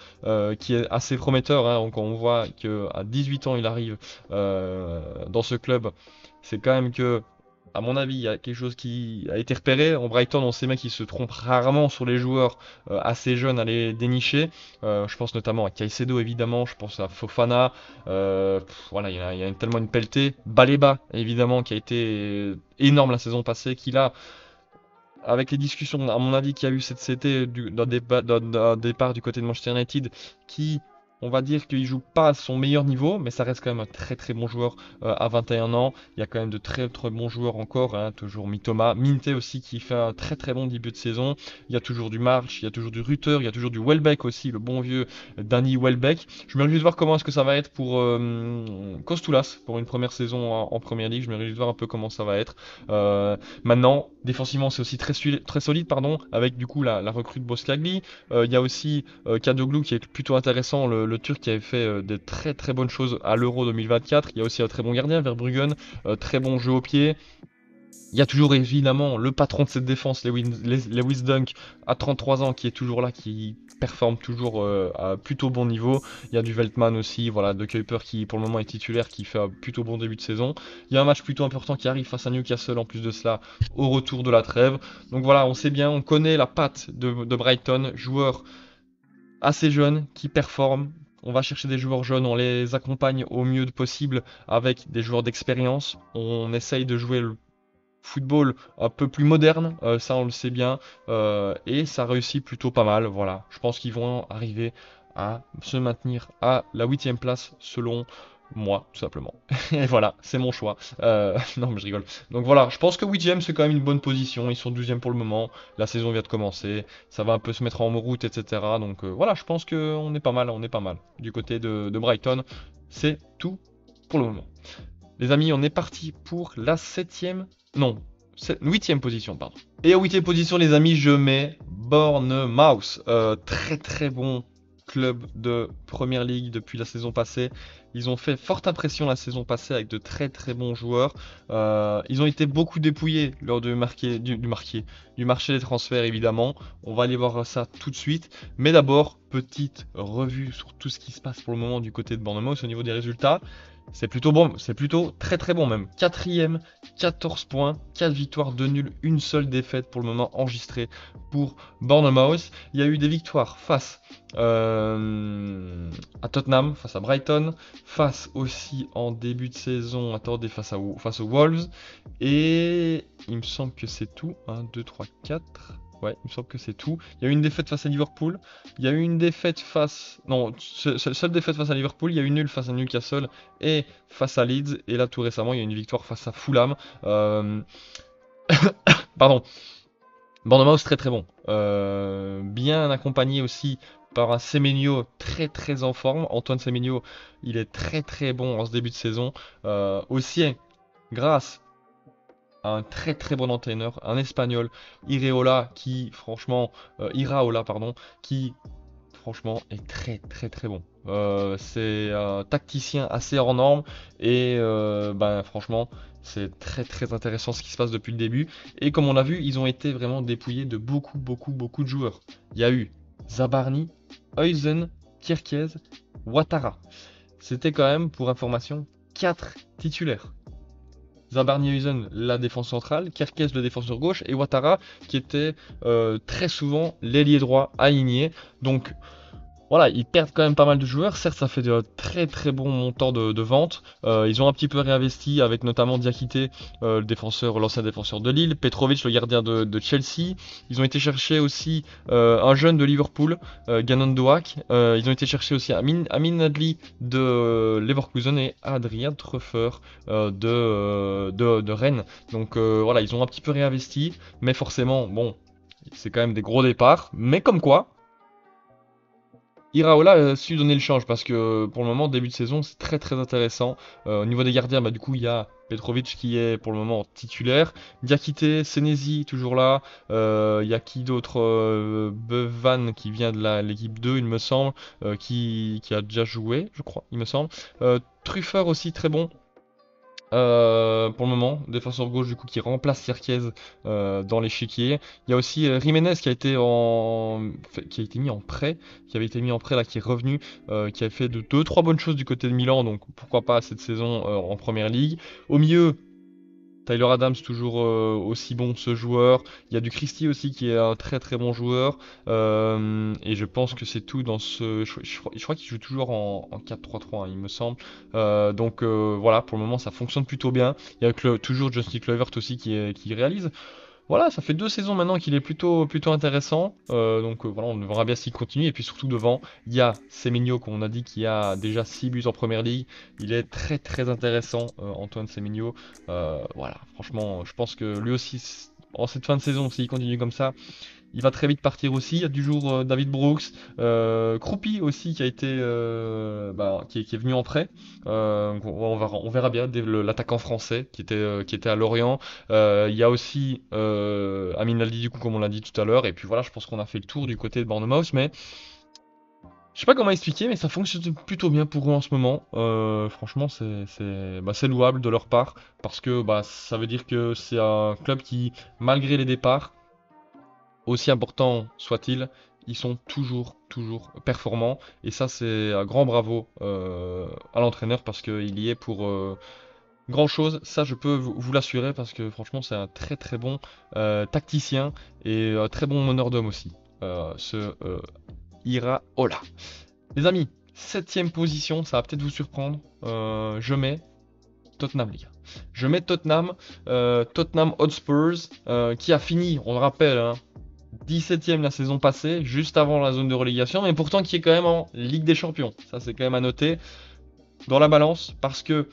qui est assez prometteur. Hein. Quand on voit qu'à 18 ans il arrive dans ce club, c'est quand même que à mon avis, il y a quelque chose qui a été repéré. En Brighton, on sait bien qu'ils se trompent rarement sur les joueurs assez jeunes à les dénicher. Je pense notamment à Caicedo, évidemment. Je pense à Fofana. Voilà, il y a tellement une pelletée. Baleba, évidemment, qui a été énorme la saison passée. Qui là, avec les discussions, à mon avis, qu'il y a eu cet été d'un départ du côté de Manchester United, qui On va dire qu'il joue pas à son meilleur niveau, mais ça reste quand même un très très bon joueur à 21 ans. Il y a quand même de très très bons joueurs encore, hein, toujours Mitoma, Minte aussi qui fait un très très bon début de saison. Il y a toujours du March, il y a toujours du Rutter, il y a toujours du Welbeck aussi, le bon vieux Danny Welbeck. Je me réjouis de voir comment est-ce que ça va être pour Kostoulas pour une première saison en Première Ligue. Je me réjouis de voir un peu comment ça va être. Maintenant, défensivement, c'est aussi très solide, pardon, avec du coup la recrue de Boskagli. Il y a aussi Kadıoğlu qui est plutôt intéressant, le Turc qui avait fait des très très bonnes choses à l'Euro 2024. Il y a aussi un très bon gardien, Verbruggen, très bon jeu au pied. Il y a toujours évidemment le patron de cette défense, Lewis Dunk, à 33 ans, qui est toujours là, qui performe toujours à plutôt bon niveau. Il y a du Veltman aussi, voilà, de Kuiper qui pour le moment est titulaire, qui fait un plutôt bon début de saison. Il y a un match plutôt important qui arrive face à Newcastle en plus de cela, au retour de la trêve. Donc voilà, on sait bien, on connaît la patte de Brighton, joueur assez jeunes qui performent. On va chercher des joueurs jeunes, on les accompagne au mieux possible avec des joueurs d'expérience. On essaye de jouer le football un peu plus moderne, ça on le sait bien, et ça réussit plutôt pas mal. Voilà, je pense qu'ils vont arriver à se maintenir à la 8e place selon moi, tout simplement. Et voilà, c'est mon choix. Non, mais je rigole. Donc voilà, je pense que 8e c'est quand même une bonne position. Ils sont 12e pour le moment. La saison vient de commencer. Ça va un peu se mettre en route, etc. Donc voilà, je pense qu'on est pas mal. On est pas mal. Du côté de Brighton, c'est tout pour le moment. Les amis, on est parti pour la 7e. Non, 8e position, pardon. Et en 8e position, les amis, je mets Bournemouth. Très très bon club de Première Ligue depuis la saison passée. Ils ont fait forte impression la saison passée avec de très très bons joueurs. Ils ont été beaucoup dépouillés lors du marché des transferts évidemment. On va aller voir ça tout de suite. Mais d'abord, petite revue sur tout ce qui se passe pour le moment du côté de Bournemouth au niveau des résultats. C'est plutôt bon, c'est plutôt très très bon même. 4e, 14 points, 4 victoires, 2 nuls, une seule défaite pour le moment enregistrée pour Bournemouth. Il y a eu des victoires face à Tottenham, face à Brighton, face aussi en début de saison, attendez, face aux Wolves. Et il me semble que c'est tout. 1, 2, 3, 4. Ouais, il me semble que c'est tout. Il y a eu une défaite face à Liverpool. Il y a eu une défaite face... Non, seule défaite face à Liverpool. Il y a eu une nulle face à Newcastle et face à Leeds. Et là, tout récemment, il y a eu une victoire face à Fulham. Pardon. Bournemouth très très bon. Bien accompagné aussi par un Semenyo très très en forme. Antoine Semenyo, il est très très bon en ce début de saison. Aussi, grâce un très très bon entraîneur, un espagnol, Iraola, pardon, qui franchement est très très très bon. C'est un tacticien assez hors norme et ben franchement c'est très très intéressant ce qui se passe depuis le début. Et comme on a vu, ils ont été vraiment dépouillés de beaucoup de joueurs. Il y a eu Zabarni, Huijsen, Kirkez, Ouattara. C'était quand même, pour information, 4 titulaires. Zabarni Huijsen, la défense centrale, Kerkez, le défenseur gauche, et Ouattara, qui était très souvent l'ailier droit aligné. Donc voilà, ils perdent quand même pas mal de joueurs. Certes, ça fait de très très bons montants de vente. Ils ont un petit peu réinvesti avec notamment Diakité, l'ancien défenseur de Lille, Petrovic, le gardien de Chelsea. Ils ont été chercher aussi un jeune de Liverpool, Gannon Doak. Ils ont été chercher aussi Amin Adli de Leverkusen et Adrien Truffer de Rennes. Donc voilà, ils ont un petit peu réinvesti, mais forcément, bon, c'est quand même des gros départs. Mais comme quoi. Iraola a su donner le change parce que pour le moment, début de saison, c'est très très intéressant. Au niveau des gardiens, bah, du coup, il y a Petrovic qui est pour le moment titulaire. Diakité, Senesi toujours là. Il y a qui d'autre Bevan qui vient de l'équipe 2, il me semble, qui a déjà joué, je crois, il me semble. Truffer aussi très bon. Pour le moment, défenseur gauche du coup qui remplace Sirkez dans l'échiquier. Il y a aussi Jiménez qui a été mis en prêt, qui avait été mis en prêt là, qui est revenu, qui a fait de 2-3 bonnes choses du côté de Milan, donc pourquoi pas cette saison en première ligue. Au milieu, Tyler Adams, toujours aussi bon ce joueur. Il y a du Christie aussi qui est un très très bon joueur. Et je pense que c'est tout dans ce. Je crois qu'il joue toujours en 4-3-3, hein, il me semble. Donc voilà, pour le moment ça fonctionne plutôt bien. Il y a toujours Justin Kluivert aussi qui réalise voilà, ça fait 2 saisons maintenant qu'il est plutôt intéressant. Donc voilà, on verra bien s'il continue. Et puis surtout devant, il y a Semenyo, qu'on a dit, qui a déjà 6 buts en première ligue. Il est très très intéressant, Antoine Semenyo. Voilà, franchement, je pense que lui aussi, en cette fin de saison, s'il continue comme ça, il va très vite partir aussi. Il y a du jour David Brooks, Kroupi aussi qui a été qui est venu en prêt. On verra bien l'attaquant français qui était à Lorient. Il y a aussi Amin Aldi du coup comme on l'a dit tout à l'heure. Et puis voilà, je pense qu'on a fait le tour du côté de Bournemouth, mais je sais pas comment expliquer, mais ça fonctionne plutôt bien pour eux en ce moment. Franchement, c'est louable de leur part parce que ça veut dire que c'est un club qui, malgré les départs, aussi important soit-il, ils sont toujours performants. Et ça, c'est un grand bravo à l'entraîneur parce qu'il y est pour grand-chose. Ça, je peux vous l'assurer parce que franchement, c'est un très très bon tacticien et un très bon meneur d'hommes aussi. Ce Iraola. Les amis, 7ème position, ça va peut-être vous surprendre. Je mets Tottenham, les gars. Je mets Tottenham, Tottenham Hotspurs, qui a fini, on le rappelle, hein, 17ème la saison passée, juste avant la zone de relégation, mais pourtant qui est quand même en Ligue des Champions. Ça, c'est quand même à noter dans la balance, parce que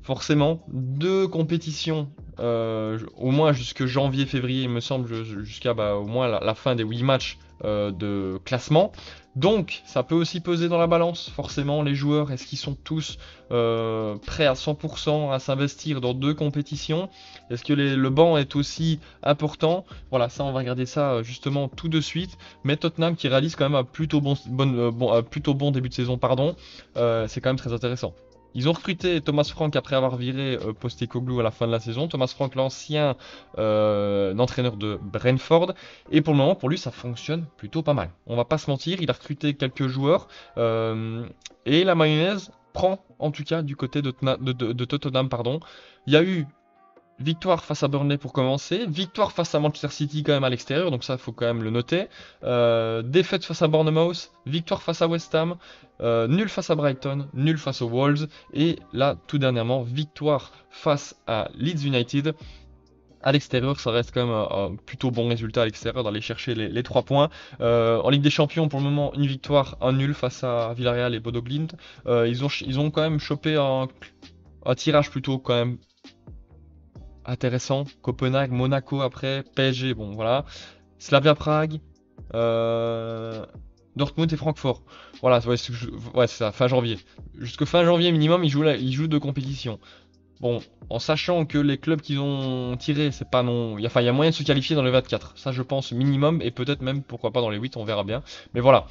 forcément, 2 compétitions, au moins jusque janvier-février, il me semble, jusqu'à au moins la fin des 8 matchs de classement. Donc, ça peut aussi peser dans la balance. Forcément, les joueurs, est-ce qu'ils sont tous prêts à 100% à s'investir dans 2 compétitions? Est-ce que le banc est aussi important? Voilà, ça, on va regarder ça justement tout de suite. Mais Tottenham qui réalise quand même un plutôt bon début de saison, pardon, c'est quand même très intéressant. Ils ont recruté Thomas Frank après avoir viré Postecoglou à la fin de la saison. Thomas Frank, l'ancien entraîneur de Brentford. Et pour le moment, pour lui, ça fonctionne plutôt pas mal. On va pas se mentir, il a recruté quelques joueurs. Et la mayonnaise prend, en tout cas, du côté de Tottenham, pardon. Il y a eu victoire face à Burnley pour commencer, victoire face à Manchester City quand même à l'extérieur, donc ça faut quand même le noter. Défaite face à Bournemouth, victoire face à West Ham, nul face à Brighton, nul face aux Wolves, et là tout dernièrement victoire face à Leeds United. À l'extérieur, ça reste quand même un plutôt bon résultat à l'extérieur d'aller chercher les 3 points. En Ligue des Champions, pour le moment, une victoire, un nul face à Villarreal et Bodo Glimt. Ils ont quand même chopé un tirage plutôt quand même intéressant. Copenhague, Monaco après, PSG, bon voilà. Slavia Prague, Dortmund et Francfort. Voilà, c'est ça, fin janvier. Jusque fin janvier minimum, ils jouent 2 compétitions. Bon, en sachant que les clubs qu'ils ont tirés, c'est pas non. Il y a moyen de se qualifier dans les 24. Ça, je pense, minimum, et peut-être même, pourquoi pas, dans les 8, on verra bien. Mais voilà.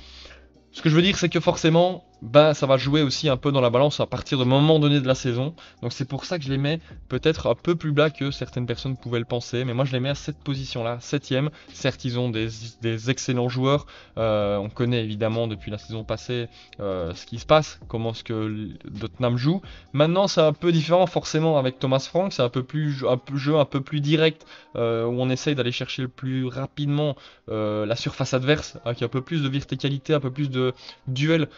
Ce que je veux dire, c'est que forcément, ça va jouer aussi un peu dans la balance à partir d'un moment donné de la saison. Donc c'est pour ça que je les mets peut-être un peu plus bas que certaines personnes pouvaient le penser. Mais moi, je les mets à cette position-là, 7ème. Certes, ils ont des excellents joueurs. On connaît évidemment depuis la saison passée ce qui se passe, comment ce que Tottenham joue. Maintenant, c'est un peu différent forcément avec Thomas Frank. C'est un peu plus jeu un peu plus direct où on essaye d'aller chercher le plus rapidement la surface adverse, avec un peu plus de verticalité, un peu plus de duel,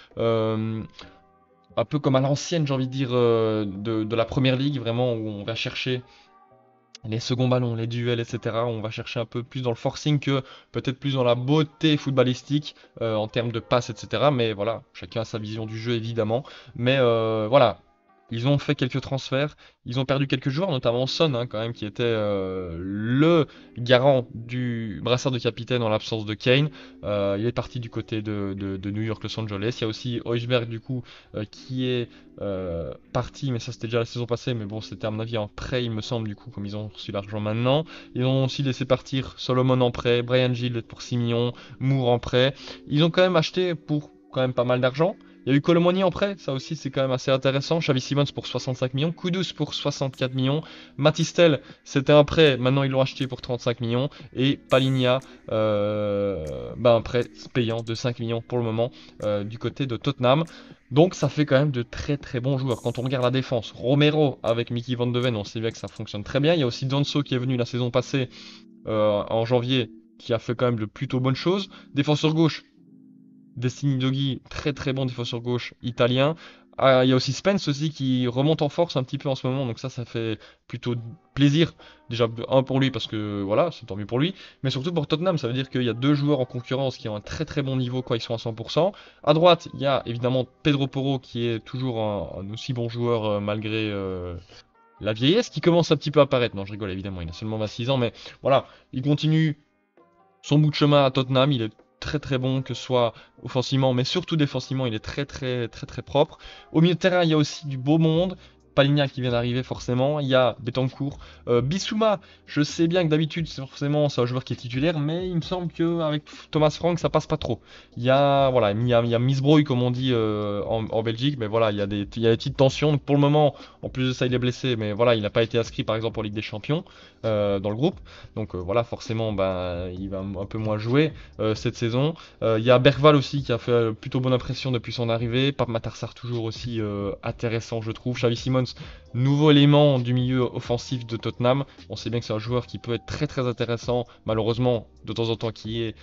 un peu comme à l'ancienne, j'ai envie de dire, de la première ligue, vraiment, où on va chercher les seconds ballons, les duels, etc. On va chercher un peu plus dans le forcing que peut-être plus dans la beauté footballistique, en termes de passes, etc. Mais voilà, chacun a sa vision du jeu, évidemment. Mais voilà. Ils ont fait quelques transferts, ils ont perdu quelques joueurs, notamment Son, hein, quand même, qui était le garant du brassard de capitaine en l'absence de Kane. Il est parti du côté de New York, Los Angeles. Il y a aussi Højbjerg, du coup, qui est parti, mais ça c'était déjà la saison passée, mais bon, c'était à mon avis en prêt, il me semble, du coup, comme ils ont reçu l'argent maintenant. Ils ont aussi laissé partir Solomon en prêt, Brian Gill pour 6 millions, Moore en prêt. Ils ont quand même acheté pour quand même pas mal d'argent. Il y a eu Colomoni en prêt, ça aussi c'est quand même assez intéressant. Xavi Simons pour 65 millions, Kudus pour 64 millions, Matistel c'était un prêt, maintenant ils l'ont acheté pour 35 millions, et Palinha, un prêt payant de 5 millions pour le moment du côté de Tottenham. Donc ça fait quand même de très très bons joueurs. Quand on regarde la défense, Romero avec Mickey Van de Ven, on sait bien que ça fonctionne très bien. Il y a aussi Danso qui est venu la saison passée en janvier, qui a fait quand même de plutôt bonnes choses. Défenseur gauche, Destiny Doggy, très très bon défenseur gauche italien. Il y a aussi Spence aussi qui remonte en force un petit peu en ce moment, donc ça fait plutôt plaisir. Déjà, un pour lui parce que voilà, c'est tant mieux pour lui, mais surtout pour Tottenham, ça veut dire qu'il y a deux joueurs en concurrence qui ont un très très bon niveau quand ils sont à 100%. À droite, il y a évidemment Pedro Porro qui est toujours un aussi bon joueur malgré la vieillesse qui commence un petit peu à apparaître. Non, je rigole évidemment, il a seulement 26 ans, mais voilà, il continue son bout de chemin à Tottenham, il est très très bon, que ce soit offensivement, mais surtout défensivement, il est très très très très propre. Au milieu de terrain, il y a aussi du beau monde. Paligna qui vient d'arriver forcément, il y a Betancourt, Bissouma, je sais bien que d'habitude c'est un joueur qui est titulaire, mais il me semble qu'avec Thomas Frank ça passe pas trop. Il y a voilà, il y a Misbrouille comme on dit en Belgique, mais voilà, il y a des petites tensions. Donc pour le moment, en plus de ça il est blessé, mais voilà, il n'a pas été inscrit par exemple en Ligue des Champions dans le groupe. Donc voilà, forcément, ben, il va un peu moins jouer cette saison. Il y a Bergval aussi qui a fait plutôt bonne impression depuis son arrivée. Pape Matar toujours aussi intéressant, je trouve. Xavi Simons, nouveau élément du milieu offensif de Tottenham. On sait bien que c'est un joueur qui peut être très très intéressant, malheureusement de temps en temps qui est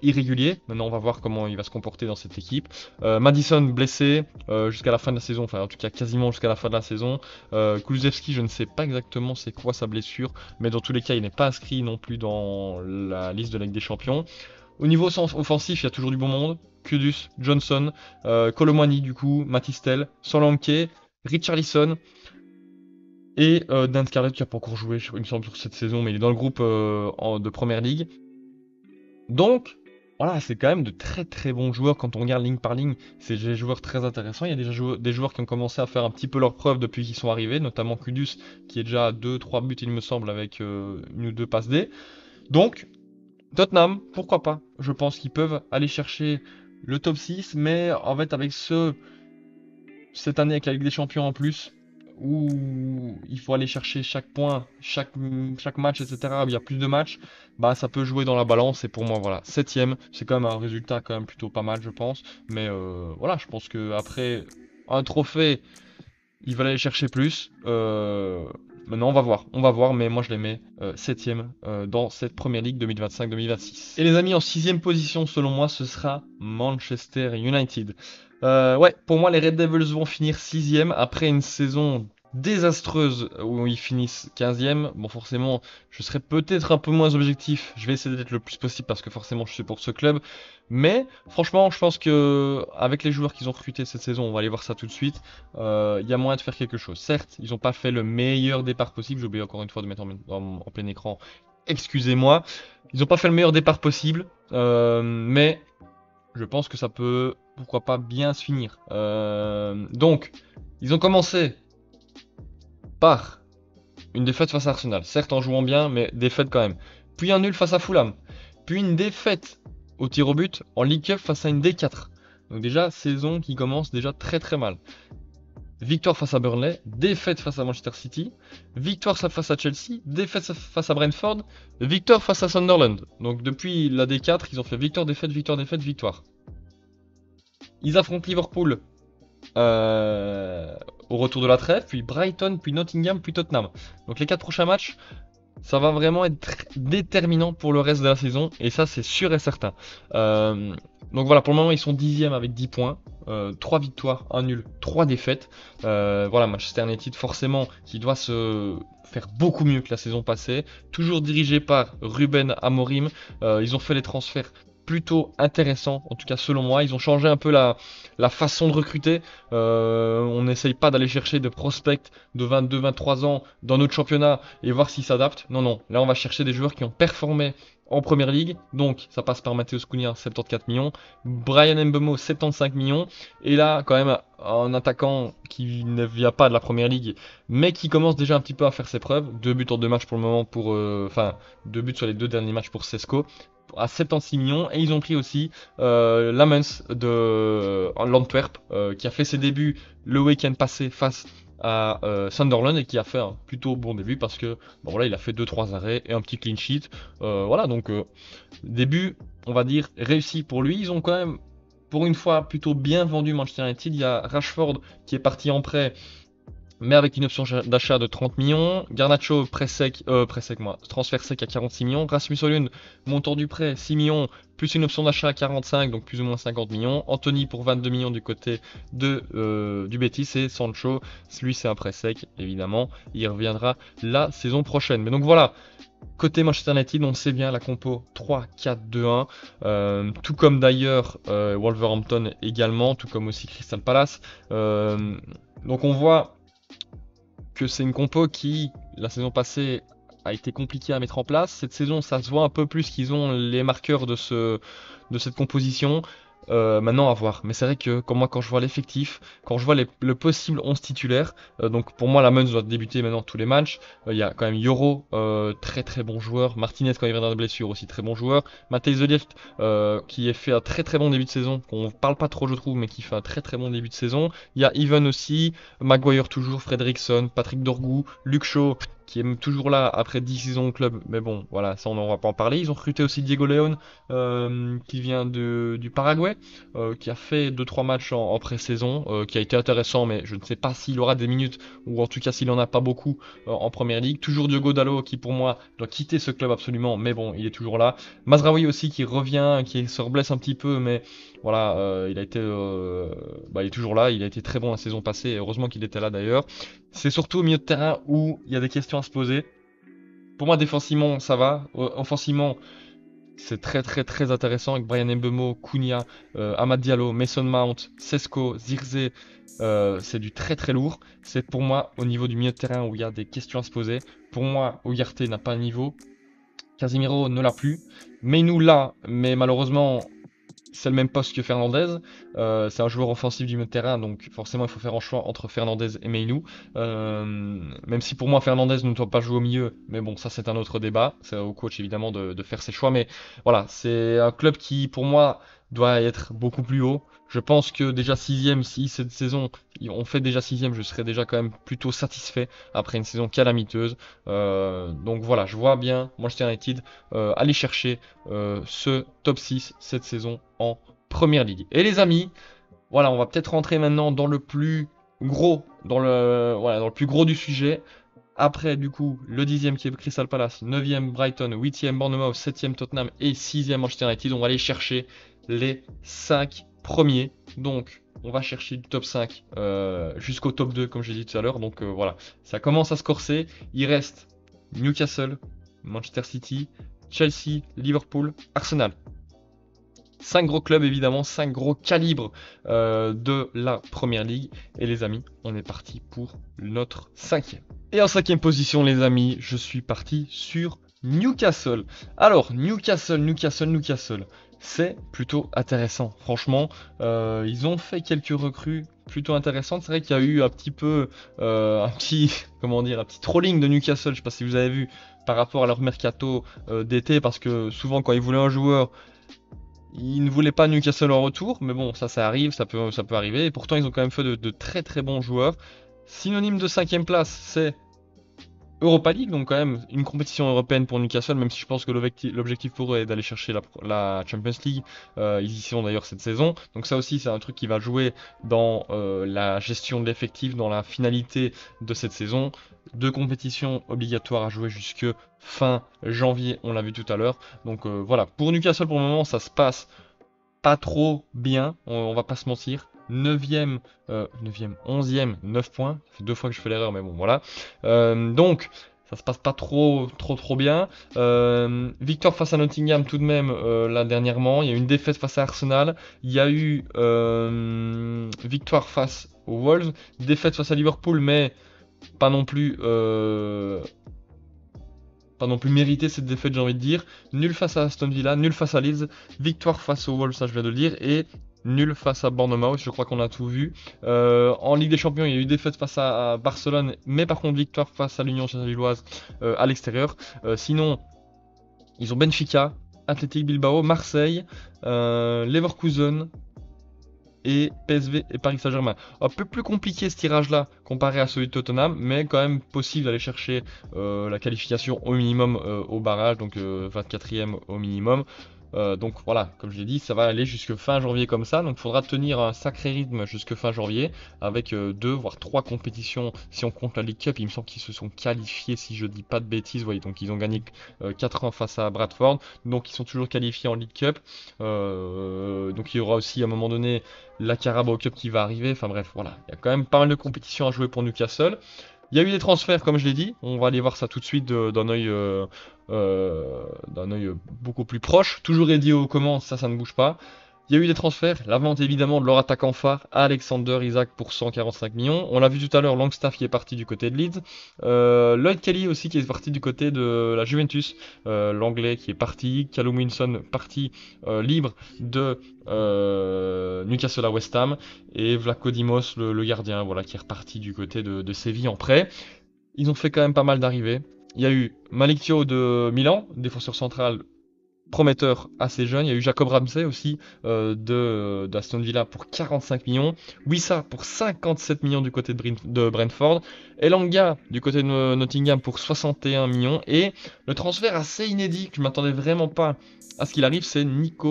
irrégulier. Maintenant, on va voir comment il va se comporter dans cette équipe. Madison blessé jusqu'à la fin de la saison, enfin en tout cas quasiment jusqu'à la fin de la saison. Kulusevski, je ne sais pas exactement c'est quoi sa blessure, mais dans tous les cas, il n'est pas inscrit non plus dans la liste de la Ligue des Champions. Au niveau offensif, il y a toujours du bon monde. Kudus, Johnson, Colomwani du coup, Matistel, Solanke, Richarlison et Dan Scarlett qui n'a pas encore joué, il me semble, sur cette saison, mais il est dans le groupe de Première Ligue. Donc, voilà, c'est quand même de très très bons joueurs quand on regarde ligne par ligne. C'est des joueurs très intéressants. Il y a déjà des joueurs qui ont commencé à faire un petit peu leur preuve depuis qu'ils sont arrivés, notamment Kudus qui est déjà à 2-3 buts, il me semble, avec une ou deux passes D. Donc, Tottenham, pourquoi pas? Je pense qu'ils peuvent aller chercher le top 6, mais en fait avec cette année avec la Ligue des Champions en plus, où il faut aller chercher chaque point, chaque match, etc. Il y a plus de matchs, bah ça peut jouer dans la balance. Et pour moi, voilà, septième, c'est quand même un résultat quand même plutôt pas mal, je pense. Mais voilà, je pense que après un trophée, ils veulent aller chercher plus. Maintenant, on va voir, mais moi je les mets 7ème dans cette première ligue 2025-2026. Et les amis, en 6ème position, selon moi, ce sera Manchester United. Ouais, pour moi, les Red Devils vont finir 6ème après une saison désastreuse où ils finissent 15ème. Bon, forcément, je serai peut-être un peu moins objectif. Je vais essayer d'être le plus possible parce que forcément, je suis pour ce club. Mais franchement, je pense que avec les joueurs qu'ils ont recrutés cette saison, on va aller voir ça tout de suite. Il y a moyen de faire quelque chose. Certes, ils n'ont pas fait le meilleur départ possible. J'ai oublié encore une fois de mettre en plein écran. Excusez-moi. Ils n'ont pas fait le meilleur départ possible. Mais je pense que ça peut, pourquoi pas, bien se finir. Donc, ils ont commencé par une défaite face à Arsenal. Certes, en jouant bien, mais défaite quand même. Puis un nul face à Fulham. Puis une défaite au tir au but en League Cup face à une D4. Donc déjà, saison qui commence déjà très très mal. Victoire face à Burnley, défaite face à Manchester City, victoire face à Chelsea, défaite face à Brentford, victoire face à Sunderland. Donc depuis la D4, ils ont fait victoire, défaite, victoire, défaite, victoire. Ils affrontent Liverpool au retour de la trêve, puis Brighton, puis Nottingham, puis Tottenham. Donc les 4 prochains matchs, ça va vraiment être déterminant pour le reste de la saison, et ça c'est sûr et certain. Donc voilà, pour le moment ils sont 10e avec 10 points, 3 victoires, 1 nul, 3 défaites. Voilà, Manchester United forcément qui doit se faire beaucoup mieux que la saison passée, toujours dirigé par Ruben Amorim. Ils ont fait les transferts plutôt intéressants, en tout cas selon moi. Ils ont changé un peu la façon de recruter. On n'essaye pas d'aller chercher des prospects de 22-23 ans dans notre championnat et voir s'ils s'adaptent. Non, non. Là, on va chercher des joueurs qui ont performé en première ligue. Donc, ça passe par Matheus Cunha, 74 millions. Brian Mbeumo, 75 millions. Et là, quand même, un attaquant qui ne vient pas de la première ligue, mais qui commence déjà un petit peu à faire ses preuves. 2 buts en 2 matchs pour le moment pour... Enfin, 2 buts sur les 2 derniers matchs pour Sesko à 76 millions. Et ils ont pris aussi Lamens de l'Antwerp qui a fait ses débuts le week-end passé face à Sunderland et qui a fait un plutôt bon début parce que bon voilà, il a fait 2-3 arrêts et un petit clean sheet. Voilà, donc début on va dire réussi pour lui. Ils ont quand même pour une fois plutôt bien vendu Manchester United. Il y a Rashford qui est parti en prêt mais avec une option d'achat de 30 millions. Garnacho, transfert sec à 46 millions. Rasmus Højlund, montant du prêt, 6 millions, plus une option d'achat à 45, donc plus ou moins 50 millions. Anthony pour 22 millions du côté du Betis. Et Sancho, lui c'est un prêt sec, évidemment. Il reviendra la saison prochaine. Mais donc voilà. Côté Manchester United, on sait bien la compo 3-4-2-1, tout comme d'ailleurs Wolverhampton également, tout comme aussi Crystal Palace. Donc on voit que c'est une compo qui, la saison passée, a été compliquée à mettre en place. Cette saison, ça se voit un peu plus qu'ils ont les marqueurs de cette composition. Maintenant, à voir. Mais c'est vrai que quand je vois l'effectif, quand je vois le possible 11 titulaire, donc pour moi, la Mons doit débuter maintenant tous les matchs. Il y a quand même Yoro, très très bon joueur. Martinez, quand il revient de blessure, aussi très bon joueur. Matthijs de Ligt, qui a fait un très très bon début de saison, qu'on parle pas trop, je trouve, mais qui fait un très très bon début de saison. Il y a Even aussi, Maguire toujours, Fredriksson, Patrick Dorgu, Luke Shaw, qui est toujours là après 10 saisons au club. Mais bon, voilà, ça on n'en va pas en parler. Ils ont recruté aussi Diego León, qui vient du Paraguay, qui a fait 2-3 matchs en pré-saison, qui a été intéressant, mais je ne sais pas s'il aura des minutes, ou en tout cas s'il en a pas beaucoup en première ligue. Toujours Diogo Dalot, qui pour moi doit quitter ce club absolument, mais bon, il est toujours là. Mazraoui aussi qui revient, qui se reblesse un petit peu, mais voilà, il est toujours là. Il a été très bon la saison passée, et heureusement qu'il était là d'ailleurs. C'est surtout au milieu de terrain où il y a des questions à se poser. Pour moi, défensivement, ça va. Offensivement, c'est très très très intéressant avec Brian Mbeumo, Cunha, Amad Diallo, Mason Mount, Sesco, Zirze. C'est du très très lourd. C'est pour moi au niveau du milieu de terrain où il y a des questions à se poser. Pour moi, Ugarte n'a pas un niveau. Casemiro ne l'a plus. Meinou l'a, mais malheureusement, c'est le même poste que Fernandez. C'est un joueur offensif du milieu de terrain, donc forcément il faut faire un choix entre Fernandez et Meinou. Même si pour moi Fernandez ne doit pas jouer au milieu, mais bon, ça c'est un autre débat. C'est au coach évidemment de faire ses choix, mais voilà, c'est un club qui pour moi doit être beaucoup plus haut. Je pense que déjà sixième, si cette saison on fait déjà sixième, je serais déjà quand même plutôt satisfait après une saison calamiteuse. Donc voilà, je vois bien Manchester United aller chercher ce top 6 cette saison en Première Ligue. Et les amis, voilà, on va peut-être rentrer maintenant dans le plus gros, dans le plus gros du sujet. Après, du coup, le 10e qui est Crystal Palace, 9e Brighton, 8e Bournemouth, 7e Tottenham et 6e Manchester United. On va aller chercher les 5 premiers. Donc, on va chercher du top 5 jusqu'au top 2, comme j'ai dit tout à l'heure. Donc voilà, ça commence à se corser. Il reste Newcastle, Manchester City, Chelsea, Liverpool, Arsenal. 5 gros clubs évidemment, 5 gros calibres de la Première Ligue. Et les amis, on est parti pour notre 5e. Et en 5e position les amis, je suis parti sur Newcastle. Alors, Newcastle. C'est plutôt intéressant. Franchement, ils ont fait quelques recrues plutôt intéressantes. C'est vrai qu'il y a eu un petit peu, comment dire, un petit trolling de Newcastle. Je sais pas si vous avez vu par rapport à leur mercato d'été, parce que souvent quand ils voulaient un joueur, ils ne voulaient pas Newcastle en retour, mais bon, ça arrive, ça peut arriver. Et pourtant, ils ont quand même fait de très très bons joueurs. Synonyme de 5e place, c'est Europa League, donc quand même une compétition européenne pour Newcastle, même si je pense que l'objectif pour eux est d'aller chercher la Champions League. Ils y sont d'ailleurs cette saison. Donc ça aussi, c'est un truc qui va jouer dans la gestion de l'effectif, dans la finalité de cette saison. 2 compétitions obligatoires à jouer jusque fin janvier, on l'a vu tout à l'heure. Donc voilà, pour Newcastle pour le moment, ça se passe pas trop bien, on va pas se mentir. 9e, 11e, 9 points. Ça fait 2 fois que je fais l'erreur, mais bon, voilà. Donc, ça se passe pas trop bien. Victoire face à Nottingham tout de même, là dernièrement. Il y a eu une défaite face à Arsenal. Il y a eu victoire face aux Wolves. Défaite face à Liverpool, mais pas non plus mérité cette défaite, j'ai envie de dire. Nul face à Aston Villa, nul face à Leeds, victoire face aux Wolves, ça je viens de le dire, et nul face à Bournemouth, je crois qu'on a tout vu. En Ligue des Champions, il y a eu défaite face à Barcelone, mais par contre victoire face à l'Union Saint-Gilloise à l'extérieur. Sinon, ils ont Benfica, Athletic Bilbao, Marseille, Leverkusen, et PSV et Paris Saint-Germain. Un peu plus compliqué ce tirage-là comparé à celui de Tottenham, mais quand même possible d'aller chercher la qualification au minimum au barrage, donc 24e au minimum. Donc voilà, comme je l'ai dit, ça va aller jusque fin janvier comme ça. Donc il faudra tenir un sacré rythme jusque fin janvier avec 2 voire 3 compétitions si on compte la League Cup. Il me semble qu'ils se sont qualifiés, si je dis pas de bêtises. Voyez, donc ils ont gagné 4-1 face à Bradford. Donc ils sont toujours qualifiés en League Cup. Donc il y aura aussi à un moment donné la Carabao Cup qui va arriver. Enfin bref, voilà. Il y a quand même pas mal de compétitions à jouer pour Newcastle. Il y a eu des transferts, comme je l'ai dit. On va aller voir ça tout de suite d'un œil beaucoup plus proche. Toujours Eddie aux commandes, ça ne bouge pas. Il y a eu des transferts, la vente évidemment de leur attaquant phare, Alexander Isak pour 145 millions. On l'a vu tout à l'heure, Longstaff qui est parti du côté de Leeds. Lloyd Kelly aussi qui est parti du côté de la Juventus. L'anglais qui est parti. Callum Wilson parti libre de Newcastle à West Ham. Et Vlaco Dimos, le gardien, voilà, qui est reparti du côté de Séville en prêt. Ils ont fait quand même pas mal d'arrivées. Il y a eu Malik Thiaw de Milan, défenseur central prometteur assez jeune. Il y a eu Jacob Ramsey aussi d'Aston Villa pour 45 millions. Wissa pour 57 millions du côté de Brentford. Elanga du côté de Nottingham pour 61 millions. Et le transfert assez inédit, que je m'attendais vraiment pas à ce qu'il arrive, c'est Nick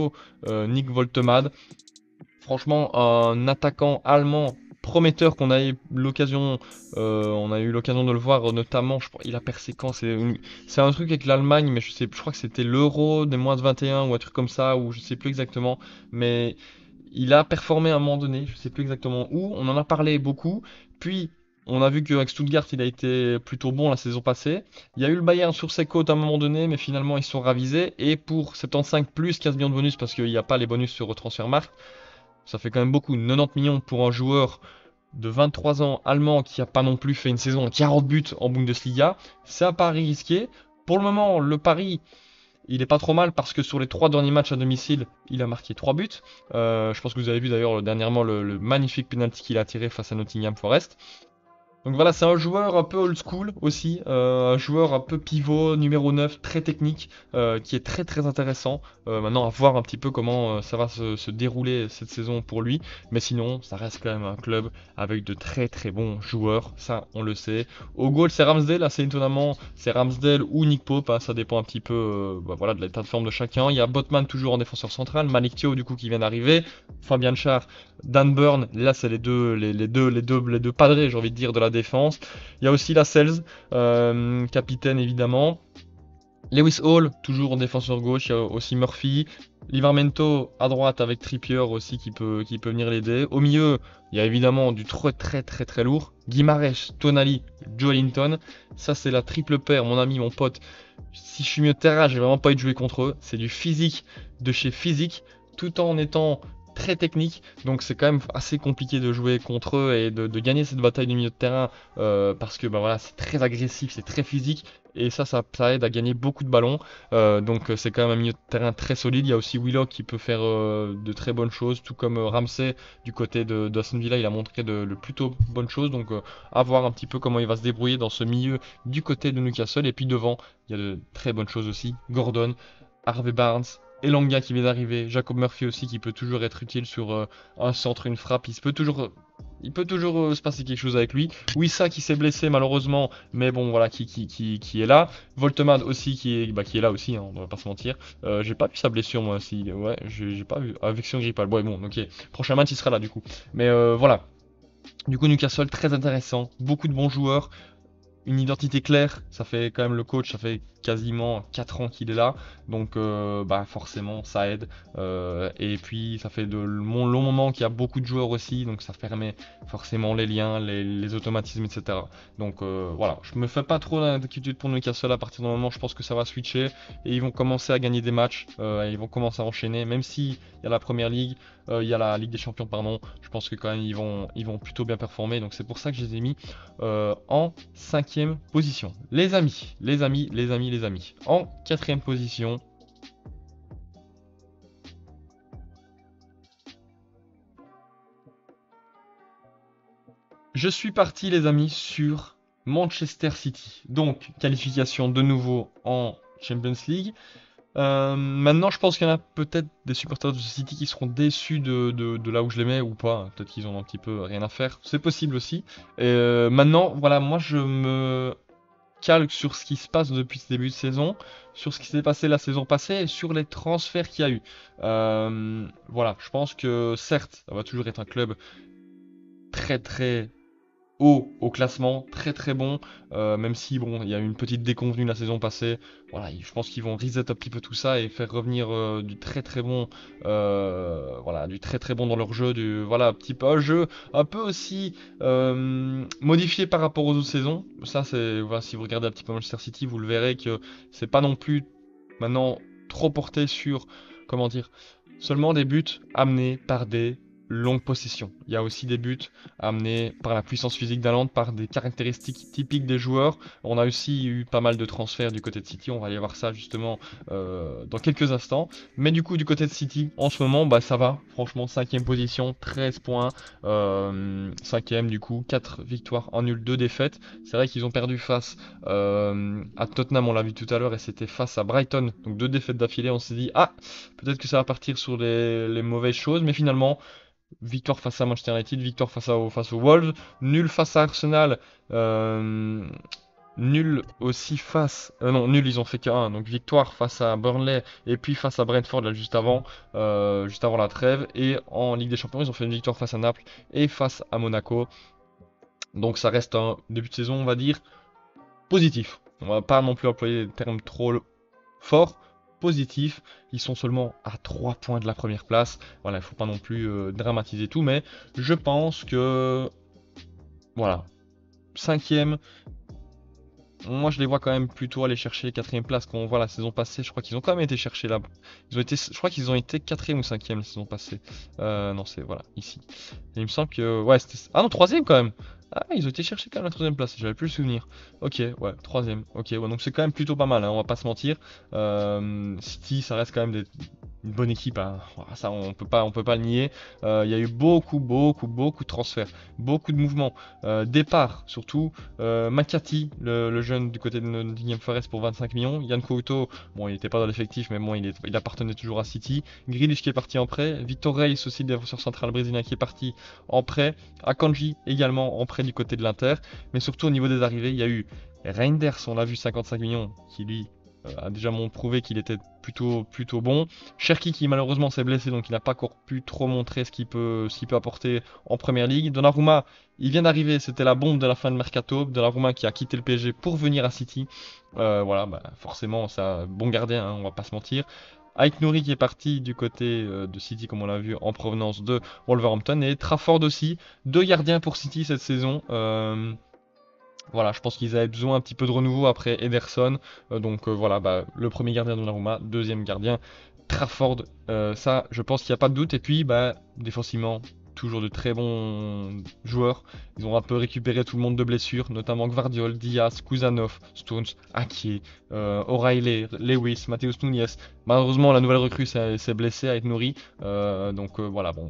Woltemade. Franchement, un attaquant allemand prometteur qu'on a eu l'occasion, de le voir notamment. Il a percé quand? C'est un truc avec l'Allemagne, mais je crois que c'était l'Euro des moins de 21 ou un truc comme ça, ou je sais plus exactement. Mais il a performé à un moment donné, je sais plus exactement où. On en a parlé beaucoup. Puis on a vu qu'avec Stuttgart, il a été plutôt bon la saison passée. Il y a eu le Bayern sur ses côtes à un moment donné, mais finalement ils sont ravisés. Et pour 75 plus 15 millions de bonus, parce qu'il n'y a pas les bonus sur Transfermarkt, ça fait quand même beaucoup, 90 millions pour un joueur de 23 ans allemand qui n'a pas non plus fait une saison à 40 buts en Bundesliga. C'est un pari risqué. Pour le moment, le pari, il est pas trop mal parce que sur les 3 derniers matchs à domicile, il a marqué 3 buts. Je pense que vous avez vu d'ailleurs dernièrement le magnifique penalty qu'il a tiré face à Nottingham Forest. Donc voilà, c'est un joueur un peu old school aussi, un joueur un peu pivot, numéro 9, très technique, qui est très très intéressant. Maintenant, à voir un petit peu comment ça va se dérouler cette saison pour lui. Mais sinon, ça reste quand même un club avec de très très bons joueurs, ça on le sait. Au goal, c'est Ramsdale, assez étonnamment, c'est Ramsdale ou Nick Pope, hein, ça dépend un petit peu voilà, de l'état de forme de chacun. Il y a Botman toujours en défenseur central, Malik Thiaw du coup qui vient d'arriver, Fabian Schär, Dan Burn, là c'est les deux padrés, j'ai envie de dire, de la défense. Il y a aussi la Sells, capitaine évidemment. Lewis Hall, toujours en défenseur gauche. Il y a aussi Murphy. Livramento à droite avec Trippier aussi qui peut venir l'aider. Au milieu, il y a évidemment du très très très très lourd. Guimarães, Tonali, Joelinton. Ça c'est la triple paire, mon ami, mon pote. Si je suis mieux de terrain, j'ai vraiment pas eu de jouer contre eux. C'est du physique de chez physique, tout en étant très technique, donc c'est quand même assez compliqué de jouer contre eux et de gagner cette bataille du milieu de terrain parce que bah voilà, c'est très agressif, c'est très physique et ça aide à gagner beaucoup de ballons. Donc c'est quand même un milieu de terrain très solide. Il y a aussi Willock qui peut faire de très bonnes choses, tout comme Ramsey du côté de Aston Villa, il a montré de plutôt bonnes choses. Donc à voir un petit peu comment il va se débrouiller dans ce milieu du côté de Newcastle. Et puis devant, il y a de très bonnes choses aussi. Gordon, Harvey Barnes, Elanga qui vient d'arriver, Jacob Murphy aussi qui peut toujours être utile sur un centre, une frappe, il peut toujours se passer quelque chose avec lui. Wissa qui s'est blessé malheureusement, mais bon voilà, qui est là. Voltemade aussi qui est là aussi, hein, on va pas se mentir. J'ai pas vu sa blessure moi aussi, ouais, j'ai pas vu, affection grippale, bon ok, prochain match il sera là du coup. Mais voilà, du coup Newcastle très intéressant, beaucoup de bons joueurs, une identité claire, ça fait quand même le coach, ça fait quasiment 4 ans qu'il est là, donc bah forcément ça aide. Et puis ça fait de long moment qu'il y a beaucoup de joueurs aussi, donc ça permet forcément les liens, les automatismes, etc. Donc voilà, je me fais pas trop d'inquiétude pour Newcastle à partir du moment où je pense que ça va switcher et ils vont commencer à gagner des matchs, et ils vont commencer à enchaîner, même si il y a la Première Ligue, il y a la Ligue des Champions, pardon, je pense que quand même ils vont plutôt bien performer, donc c'est pour ça que je les ai mis en 5e position. Les amis. En 4e position, je suis parti les amis sur Manchester City. Donc qualification de nouveau en Champions League. Maintenant, je pense qu'il y en a peut-être des supporters de City qui seront déçus de là où je les mets ou pas. Peut-être qu'ils ont un petit peu rien à faire. C'est possible aussi. Et maintenant, voilà, moi je me calque sur ce qui se passe depuis ce début de saison, sur ce qui s'est passé la saison passée et sur les transferts qu'il y a eu. Voilà, je pense que certes, ça va toujours être un club très très haut au classement, très très bon, même si bon, il y a eu une petite déconvenue la saison passée. Voilà, je pense qu'ils vont reset un petit peu tout ça et faire revenir du très très bon, voilà, du très très bon dans leur jeu, voilà, un petit peu un jeu un peu aussi modifié par rapport aux autres saisons. Ça, c'est, voilà, si vous regardez un petit peu Manchester City, vous le verrez que c'est pas non plus maintenant trop porté sur, comment dire, seulement des buts amenés par des longues possessions. Il y a aussi des buts amenés par la puissance physique d'Haaland, par des caractéristiques typiques des joueurs. On a aussi eu pas mal de transferts du côté de City, on va aller voir ça justement dans quelques instants. Mais du coup, du côté de City, en ce moment, bah, ça va. Franchement, 5ème position, 13 points. 5ème du coup, 4 victoires, 1 nul, 2 défaites. C'est vrai qu'ils ont perdu face à Tottenham, on l'a vu tout à l'heure, et c'était face à Brighton. Donc 2 défaites d'affilée, on s'est dit, ah, peut-être que ça va partir sur les mauvaises choses, mais finalement, victoire face à Manchester United, victoire face aux Wolves, nul face à Arsenal, euh, nul aussi face... non, nul, ils ont fait qu'un, donc victoire face à Burnley, et puis face à Brentford, là, juste avant la trêve, et en Ligue des Champions, ils ont fait une victoire face à Naples et face à Monaco. Donc ça reste un début de saison, on va dire, positif. On va pas non plus employer des termes trop forts. Positif, ils sont seulement à 3 points de la première place. Voilà, il faut pas non plus dramatiser tout, mais je pense que voilà, 5ème, moi je les vois quand même plutôt aller chercher 4ème place. Quand on voit la saison passée, je crois qu'ils ont quand même été chercher là. Je crois qu'ils ont été 4ème ou 5ème la saison passée. Non, c'est voilà, ici. Et il me semble que ouais, c'était ah non, 3ème quand même. Ah, ils ont été chercher quand même la 3ème place, j'avais plus le souvenir. Ok, ouais, 3ème. Ok, ouais, donc c'est quand même plutôt pas mal, hein, on va pas se mentir. City, ça reste quand même une bonne équipe, hein. Voilà, ça on peut pas le nier. Il y a eu beaucoup de transferts, beaucoup de mouvements, départ surtout. McCarthy, le jeune du côté de Nottingham Forest pour 25 millions. Yann Couto, bon, il n'était pas dans l'effectif, mais bon, il appartenait toujours à City. Grealish qui est parti en prêt. Victor Reis aussi, défenseur central brésilien, qui est parti en prêt. Akanji également en prêt du côté de l'Inter. Mais surtout au niveau des arrivées, il y a eu Reinders, on l'a vu, 55 millions, qui lui a déjà prouvé qu'il était plutôt bon. Cherki qui malheureusement s'est blessé, donc il n'a pas encore pu trop montrer ce qu'il peut apporter en première ligue. Donnarumma, il vient d'arriver, c'était la bombe de la fin de mercato. Donnarumma qui a quitté le PSG pour venir à City. Voilà, bah, forcément, c'est un bon gardien, hein, on va pas se mentir. Aït Nouri qui est parti du côté de City, comme on l'a vu, en provenance de Wolverhampton. Et Trafford aussi, 2 gardiens pour City cette saison. Voilà, je pense qu'ils avaient besoin un petit peu de renouveau après Ederson. Donc voilà, bah, le premier gardien Donnarumma, deuxième gardien Trafford. Ça, je pense qu'il n'y a pas de doute. Et puis, bah, défensivement, toujours de très bons joueurs. Ils ont un peu récupéré tout le monde de blessures, notamment Gvardiol, Diaz, Kuzanov, Stones, Ake, O'Reilly, Lewis, Mateus Nunes. Malheureusement, la nouvelle recrue s'est blessée à être nourrie. Donc voilà, bon,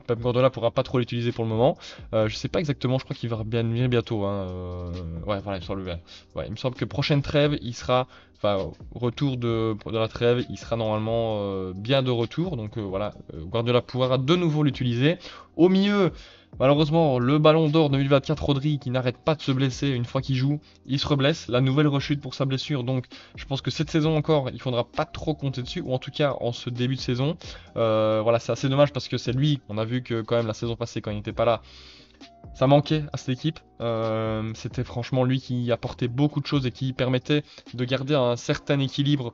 Pep Guardiola pourra pas trop l'utiliser pour le moment. Je sais pas exactement, je crois qu'il va bien venir bientôt, hein. Ouais, voilà, ouais, il me semble que prochaine trêve, il sera, enfin, retour de la trêve, il sera normalement bien de retour. Donc voilà, Guardiola pourra de nouveau l'utiliser. Au milieu, malheureusement, le ballon d'or 2024, Rodri, qui n'arrête pas de se blesser une fois qu'il joue, il se reblesse. La nouvelle rechute pour sa blessure. Donc je pense que cette saison encore, il faudra pas trop compter dessus, ou en tout cas en ce début de saison. Voilà, c'est assez dommage parce que c'est lui, on a vu que quand même la saison passée, quand il n'était pas là, ça manquait à cette équipe. C'était franchement lui qui apportait beaucoup de choses et qui permettait de garder un certain équilibre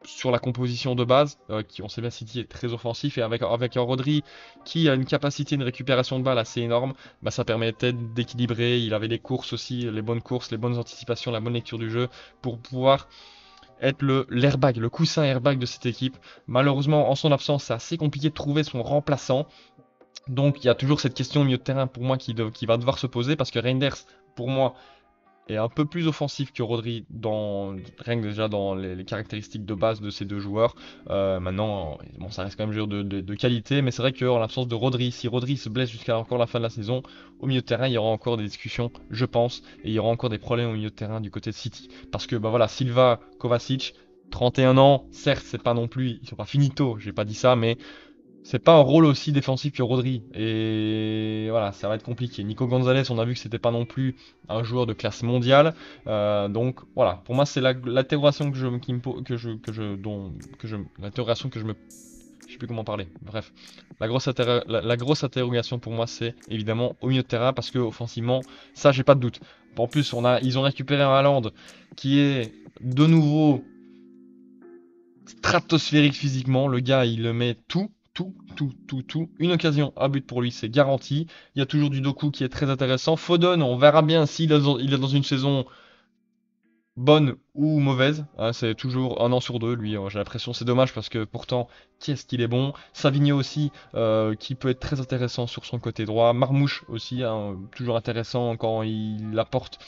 sur la composition de base, qui on sait bien City est très offensif, et avec un Rodri qui a une capacité de récupération de balle assez énorme, bah, ça permettait d'équilibrer. Il avait les courses aussi, les bonnes courses, les bonnes anticipations, la bonne lecture du jeu pour pouvoir être l'airbag, le coussin airbag de cette équipe. Malheureusement, en son absence, c'est assez compliqué de trouver son remplaçant. Donc il y a toujours cette question au milieu de terrain pour moi qui va devoir se poser, parce que Reinders, pour moi, est un peu plus offensif que Rodri, rien que déjà dans les caractéristiques de base de ces deux joueurs. Maintenant, bon, ça reste quand même un joueur de qualité, mais c'est vrai qu'en l'absence de Rodri, si Rodri se blesse jusqu'à encore la fin de la saison, au milieu de terrain, il y aura encore des discussions, je pense, et il y aura encore des problèmes au milieu de terrain du côté de City. Parce que bah voilà, Silva, Kovacic, 31 ans, certes, c'est pas non plus, ils sont pas finito, j'ai pas dit ça, mais c'est pas un rôle aussi défensif que Rodri. Et voilà, ça va être compliqué. Nico Gonzalez, on a vu que c'était pas non plus un joueur de classe mondiale. Donc voilà, pour moi, c'est l'interrogation qui me l'interrogation que je me, je sais plus comment parler. Bref, la grosse interrogation pour moi, c'est évidemment au milieu de terrain parce que offensivement, ça, j'ai pas de doute. En plus, ils ont récupéré un Haaland qui est de nouveau stratosphérique physiquement. Le gars, il le met tout, tout, tout, tout, tout. Une occasion, un but pour lui, c'est garanti. Il y a toujours du Doku qui est très intéressant. Foden, on verra bien s'il il est dans une saison bonne ou mauvaise. Hein, c'est toujours un an sur deux, lui. J'ai l'impression, c'est dommage parce que pourtant, qu'est-ce qu'il est bon. Savigno aussi, qui peut être très intéressant sur son côté droit. Marmouche aussi, hein, toujours intéressant quand il apporte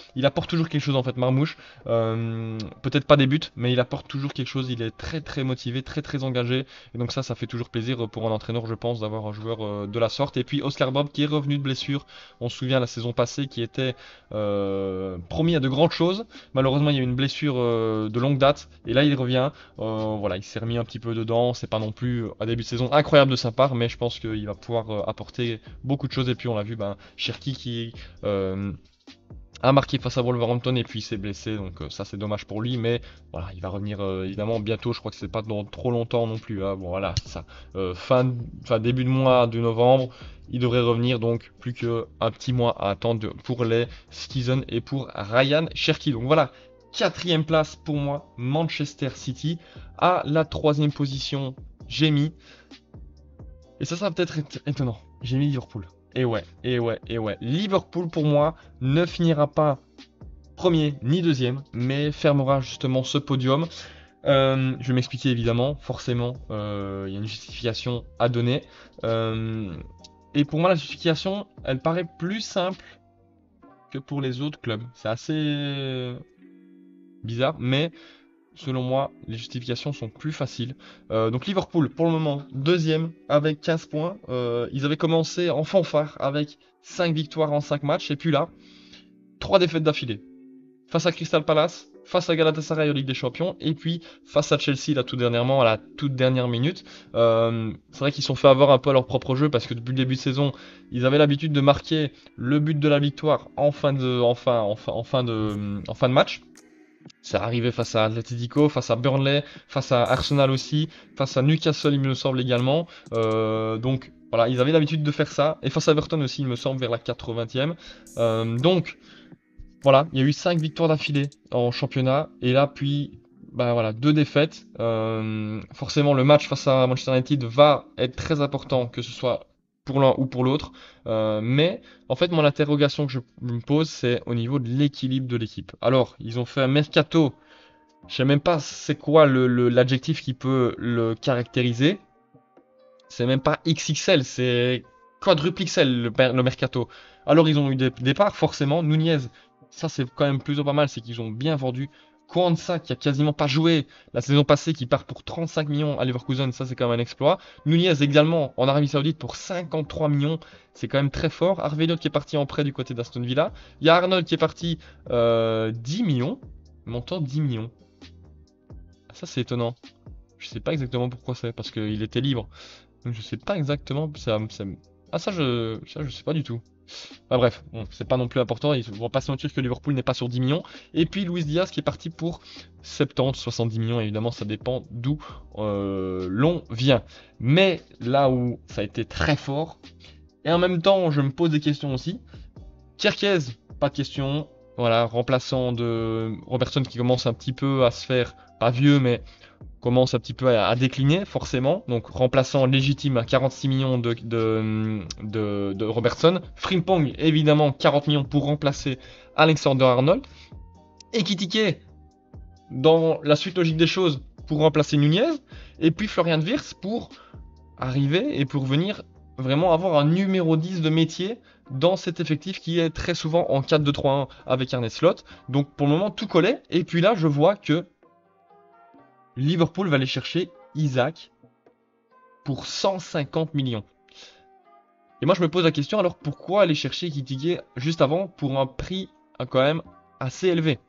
toujours quelque chose en fait. Marmouche, peut-être pas des buts, mais il apporte toujours quelque chose. Il est très très motivé, très très engagé. Et donc ça fait toujours plaisir pour un entraîneur, je pense, d'avoir un joueur de la sorte. Et puis Oscar Bob qui est revenu de blessure. On se souvient la saison passée qui était promis à de grandes choses. Malheureusement, il y a eu une blessure de longue date et là il revient. Voilà, il s'est remis un petit peu dedans. C'est pas non plus un début de saison incroyable de sa part, mais je pense qu'il va pouvoir apporter beaucoup de choses. Et puis on l'a vu, Cherki qui a marqué face à Wolverhampton et puis il s'est blessé, donc ça c'est dommage pour lui, mais voilà, il va revenir évidemment bientôt. Je crois que c'est pas dans trop longtemps non plus. Hein. Bon voilà, c'est ça. Début de mois de novembre. Il devrait revenir, donc plus qu'un petit mois à attendre pour les Citizens et pour Ryan Cherki. Donc voilà, quatrième place pour moi, Manchester City. À la troisième position, j'ai mis, et ça va peut-être être étonnant, j'ai mis Liverpool. Et ouais, et ouais, et ouais. Liverpool pour moi ne finira pas premier ni deuxième, mais fermera justement ce podium. Je vais m'expliquer évidemment, forcément, il y a une justification à donner. Et pour moi, la justification, elle paraît plus simple que pour les autres clubs. C'est assez bizarre, mais selon moi, les justifications sont plus faciles. Donc Liverpool, pour le moment, deuxième avec 15 points. Ils avaient commencé en fanfare avec 5 victoires en 5 matchs, et puis là, 3 défaites d'affilée. Face à Crystal Palace, face à Galatasaray en Ligue des Champions, et puis face à Chelsea là tout dernièrement, à la toute dernière minute. C'est vrai qu'ils sont fait avoir un peu à leur propre jeu parce que depuis le début de saison, ils avaient l'habitude de marquer le but de la victoire en fin de match. C'est arrivé face à Atletico, face à Burnley, face à Arsenal aussi, face à Newcastle il me semble également. Donc voilà, ils avaient l'habitude de faire ça. Et face à Everton aussi il me semble vers la 80e. Donc voilà, il y a eu 5 victoires d'affilée en championnat. Et là puis voilà, 2 défaites. Forcément le match face à Manchester United va être très important, que ce soit pour l'un ou pour l'autre. Mais en fait, mon interrogation que je me pose, c'est au niveau de l'équilibre de l'équipe. Alors, ils ont fait un mercato. Je sais même pas c'est quoi l'adjectif qui peut le caractériser. C'est même pas XXL, c'est quadruple XL le mercato. Alors, ils ont eu des départs, forcément. Nunez, ça c'est quand même plutôt pas mal, c'est qu'ils ont bien vendu. Kwanza qui a quasiment pas joué la saison passée, qui part pour 35 millions à Leverkusen, ça c'est quand même un exploit. Nunez également en Arabie Saoudite pour 53 millions, c'est quand même très fort. Harvey Elliott qui est parti en prêt du côté d'Aston Villa. Il y a Arnold qui est parti 10 millions, montant 10 millions. Ça c'est étonnant. Je sais pas exactement pourquoi c'est, parce qu'il était libre. Donc je sais pas exactement. Ah ça je sais pas du tout. Bref, bon, c'est pas non plus important. Il ne faut pas se mentir que Liverpool n'est pas sur 10 millions. Et puis Luis Diaz qui est parti pour 70, 70 millions. Évidemment, ça dépend d'où l'on vient. Mais là où ça a été très fort, et en même temps, je me pose des questions aussi. Tcherkez, pas de question. Voilà, remplaçant de Robertson qui commence un petit peu à se faire, pas vieux, mais commence un petit peu à décliner, forcément. Donc, remplaçant légitime à 46 millions de Robertson. Frimpong, évidemment, 40 millions pour remplacer Alexander-Arnold. Et Kitike, dans la suite logique des choses, pour remplacer Nunez. Et puis Florian Wirtz pour arriver et pour venir vraiment avoir un numéro 10 de métier dans cet effectif qui est très souvent en 4-2-3-1 avec Ernest Slot. Donc, pour le moment, tout collait. Et puis là, je vois que Liverpool va aller chercher Isaac pour 150 millions. Et moi je me pose la question, alors pourquoi aller chercher Kitike juste avant pour un prix quand même assez élevé?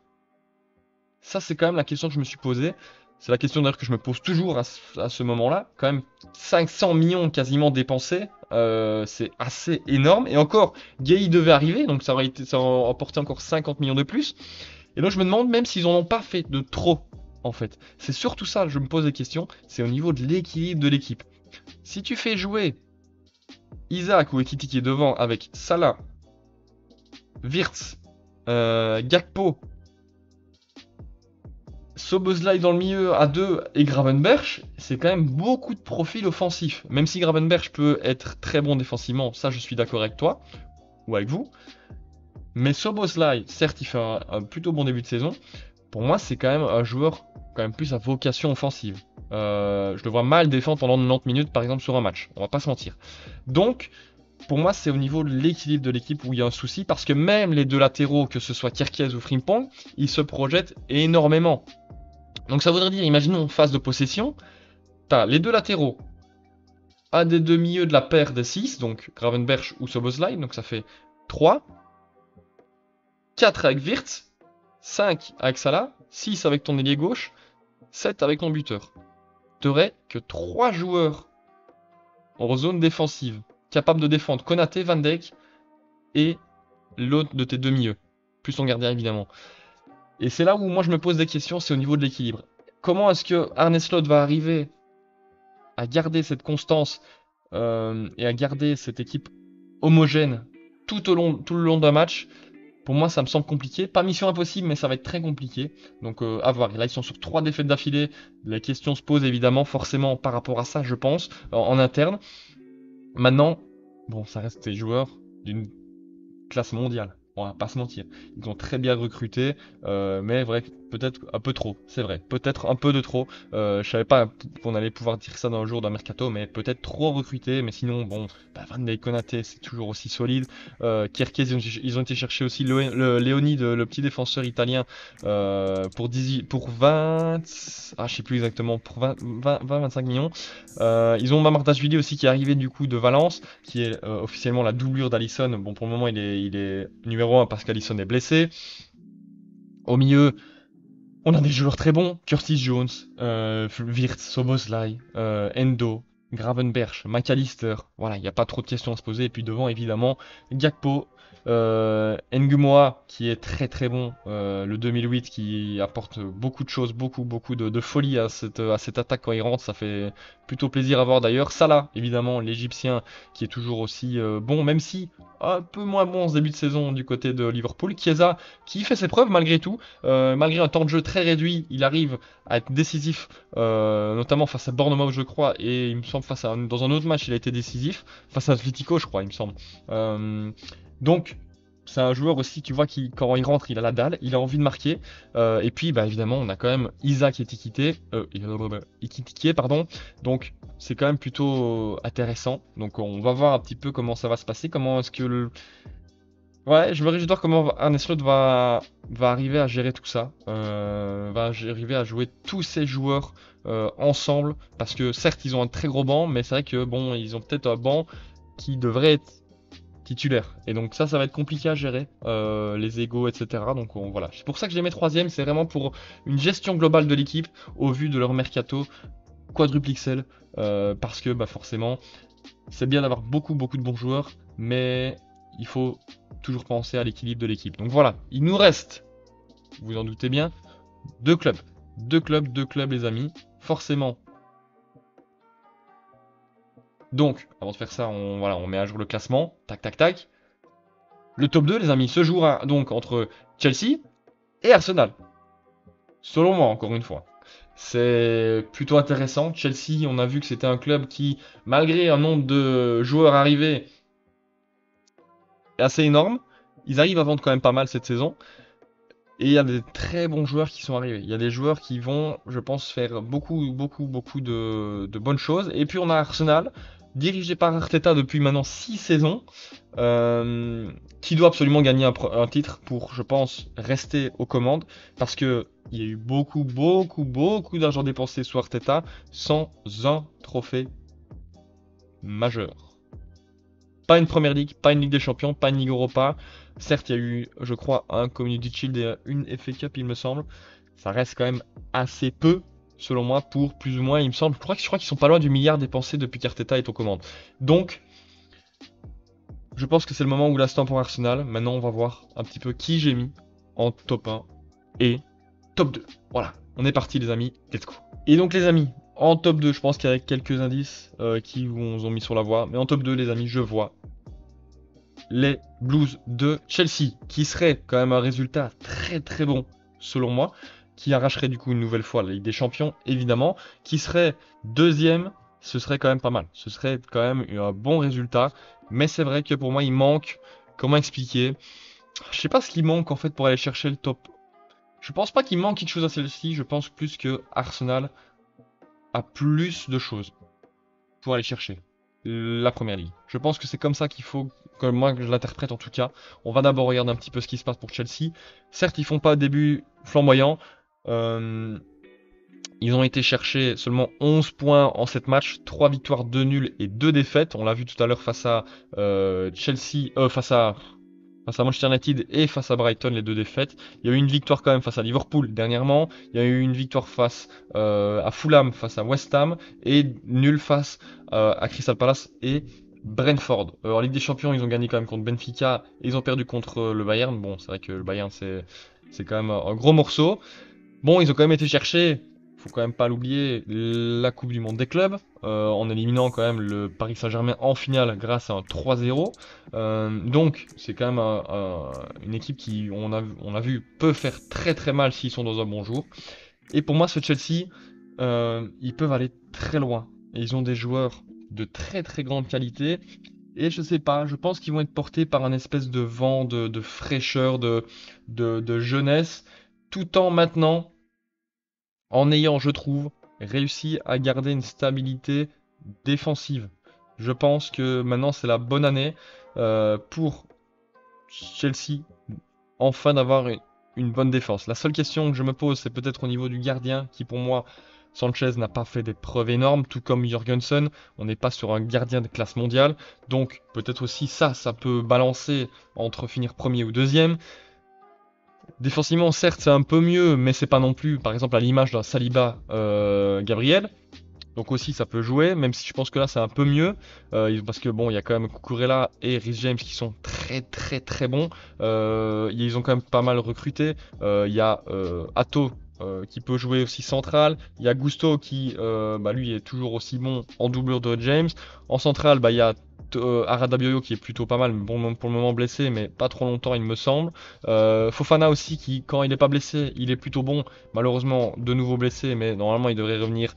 Ça c'est quand même la question que je me suis posée. C'est la question d'ailleurs que je me pose toujours à ce moment-là. Quand même 500 millions quasiment dépensés, c'est assez énorme. Et encore, Gay devait arriver, donc ça aurait apporté encore 50 millions de plus. Et donc je me demande même s'ils en ont pas fait de trop, en fait. C'est surtout ça, je me pose des questions, c'est au niveau de l'équilibre de l'équipe. Si tu fais jouer Isaac ou Ekiti qui est devant avec Salah, Wirtz, Gakpo, Szoboszlai dans le milieu à 2 et Gravenberch, c'est quand même beaucoup de profils offensifs. Même si Gravenberch peut être très bon défensivement, ça je suis d'accord avec toi, ou avec vous. Mais Szoboszlai, certes il fait un plutôt bon début de saison, pour moi c'est quand même un joueur quand même plus à vocation offensive. Je le vois mal défendre pendant 90 minutes par exemple sur un match, on va pas se mentir. Donc pour moi c'est au niveau de l'équilibre de l'équipe où il y a un souci, parce que même les deux latéraux, que ce soit Kerkez ou Frimpong, ils se projettent énormément. Donc ça voudrait dire, imaginons phase de possession, t'as les deux latéraux, un des deux milieux de la paire des 6, donc Gravenberch ou Szoboszlai, donc ça fait 3, 4 avec Wirtz, 5 avec Salah, 6 avec ton ailier gauche, 7 avec ton buteur. T'aurais que 3 joueurs en zone défensive, capables de défendre Konaté, Van Dijk et l'autre de tes deux milieux, plus ton gardien évidemment. Et c'est là où moi je me pose des questions, c'est au niveau de l'équilibre. Comment est-ce que Arne Slot va arriver à garder cette constance et à garder cette équipe homogène tout le long d'un match? Pour moi, ça me semble compliqué. Pas mission impossible, mais ça va être très compliqué. Donc, à voir. Et là, ils sont sur 3 défaites d'affilée. La question se pose évidemment, forcément, par rapport à ça, je pense, en interne. Maintenant, bon, ça reste des joueurs d'une classe mondiale. On va pas se mentir. Ils ont très bien recruté, mais vrai, peut-être un peu trop. C'est vrai, peut-être un peu de trop. Je savais pas qu'on allait pouvoir dire ça dans le jour d'un mercato, mais peut-être trop recruté. Mais sinon, bon, bah, Van Dijk, Konaté, c'est toujours aussi solide. Kerkez, ils ont été chercher aussi Leonid, le petit défenseur italien, pour 20, ah, je sais plus exactement, pour 25 millions. Ils ont Mamardashvili aussi qui est arrivé du coup de Valence, qui est officiellement la doublure d'Alisson. Bon, pour le moment, il est numéro 1 parce qu'Alisson est blessé. Au milieu, on a des joueurs très bons. Curtis Jones, Wirtz, Szoboszlai, Endo, Gravenberch, McAllister. Voilà, il n'y a pas trop de questions à se poser. Et puis devant, évidemment, Gakpo, Ngumoa, qui est très très bon. Le 2008 qui apporte beaucoup de choses, beaucoup de folie à cette attaque quand il rentre. Ça fait plutôt plaisir à voir d'ailleurs. Salah, évidemment, l'Égyptien, qui est toujours aussi bon, même si un peu moins bon en ce début de saison du côté de Liverpool. Chiesa, qui fait ses preuves malgré tout. Malgré un temps de jeu très réduit, il arrive à être décisif, notamment face à Bournemouth, je crois, et il me semble dans un autre match, il a été décisif, face à Atletico, je crois, il me semble. Donc, c'est un joueur aussi, tu vois, qui, quand il rentre, il a la dalle, il a envie de marquer. Et puis, bah, évidemment, on a quand même Isaac Ekitike, pardon. Donc, c'est quand même plutôt intéressant. Donc, on va voir un petit peu comment ça va se passer, comment est-ce que ouais, je me réjouis de voir comment Arne Slot va arriver à gérer tout ça, va arriver à jouer tous ces joueurs ensemble, parce que certes ils ont un très gros banc, mais c'est vrai que bon, ils ont peut-être un banc qui devrait être titulaire, et donc ça va être compliqué à gérer, les égos, etc. Donc voilà, c'est pour ça que je les mets troisième, c'est vraiment pour une gestion globale de l'équipe au vu de leur mercato quadruple XL, parce que bah forcément c'est bien d'avoir beaucoup de bons joueurs, mais il faut toujours penser à l'équilibre de l'équipe. Donc voilà, il nous reste, vous en doutez bien, deux clubs. Deux clubs les amis, forcément. Donc, avant de faire ça, on met à jour le classement, tac. Le top 2 les amis se jouera donc entre Chelsea et Arsenal. Selon moi, encore une fois. C'est plutôt intéressant. Chelsea, on a vu que c'était un club qui, malgré un nombre de joueurs arrivés assez énorme, ils arrivent à vendre quand même pas mal cette saison. Et il y a des très bons joueurs qui sont arrivés. Il y a des joueurs qui vont, je pense, faire beaucoup de bonnes choses. Et puis on a Arsenal, dirigé par Arteta depuis maintenant 6 saisons, qui doit absolument gagner un titre pour, je pense, rester aux commandes. Parce que il y a eu beaucoup d'argent dépensé sur Arteta sans un trophée majeur. Pas une Première Ligue, pas une Ligue des Champions, pas une Ligue Europa. Certes, il y a eu, je crois, un Community Shield et une FA Cup, il me semble. Ça reste quand même assez peu selon moi, pour plus ou moins, il me semble, je crois qu'ils sont pas loin du milliard dépensé depuis qu'Arteta est aux commandes. Donc, je pense que c'est le moment où l'instant pour Arsenal. Maintenant, on va voir un petit peu qui j'ai mis en top 1 et top 2. Voilà, on est parti les amis, let's go. Et donc les amis, en top 2, je pense qu'avec quelques indices qui vous ont mis sur la voie, mais en top 2 les amis, je vois les Blues de Chelsea, qui serait quand même un résultat très très bon selon moi, qui arracherait du coup une nouvelle fois la Ligue des Champions, évidemment, qui serait deuxième, ce serait quand même pas mal. Ce serait quand même un bon résultat, mais c'est vrai que pour moi il manque, comment expliquer, je sais pas ce qui manque en fait pour aller chercher le top. Je pense pas qu'il manque quelque chose à celle-ci, je pense plus que Arsenal a plus de choses pour aller chercher la première ligue. Je pense que c'est comme ça qu'il faut, que moi que je l'interprète en tout cas. On va d'abord regarder un petit peu ce qui se passe pour Chelsea. Certes, ils font pas un début flamboyant. Euh, Ils ont été chercher seulement 11 points en 7 matchs, 3 victoires, 2 nuls et 2 défaites. On l'a vu tout à l'heure face à Chelsea, face à Manchester United et face à Brighton, les deux défaites. Il y a eu une victoire quand même face à Liverpool dernièrement. Il y a eu une victoire face à Fulham, face à West Ham et nul face à Crystal Palace et Brentford. En Ligue des Champions, ils ont gagné quand même contre Benfica et ils ont perdu contre le Bayern. Bon, c'est vrai que le Bayern, c'est quand même un gros morceau. Bon, ils ont quand même été chercher, faut quand même pas l'oublier, la Coupe du Monde des clubs, en éliminant quand même le Paris Saint-Germain en finale grâce à un 3-0. Donc, c'est quand même une équipe qui, on a vu, peut faire très très mal s'ils sont dans un bon jour. Et pour moi, ce Chelsea, ils peuvent aller très loin. Et ils ont des joueurs de très très grande qualité. Et je sais pas, je pense qu'ils vont être portés par un espèce de vent de fraîcheur, de jeunesse, tout en maintenant en ayant, je trouve, réussi à garder une stabilité défensive. Je pense que maintenant c'est la bonne année pour Chelsea, enfin d'avoir une bonne défense. La seule question que je me pose, c'est peut-être au niveau du gardien, qui pour moi, Sanchez n'a pas fait des preuves énormes, tout comme Jorgensen. On n'est pas sur un gardien de classe mondiale, donc peut-être aussi ça peut balancer entre finir premier ou deuxième. Défensivement, certes, c'est un peu mieux, mais c'est pas non plus, par exemple, à l'image d'un Saliba Gabriel. Donc aussi, ça peut jouer, même si je pense que là, c'est un peu mieux. Parce que bon, il y a quand même Cucurella et Rhys James qui sont très très très bons. Ils ont quand même pas mal recruté. Il y a Atto qui peut jouer aussi central. Il y a Gusto qui, lui, est toujours aussi bon en doublure de James. En central, il y a Arada Bioyo qui est plutôt pas mal, mais bon, pour le moment blessé, mais pas trop longtemps, il me semble. Fofana aussi, qui, quand il n'est pas blessé, il est plutôt bon. Malheureusement, de nouveau blessé, mais normalement, il devrait revenir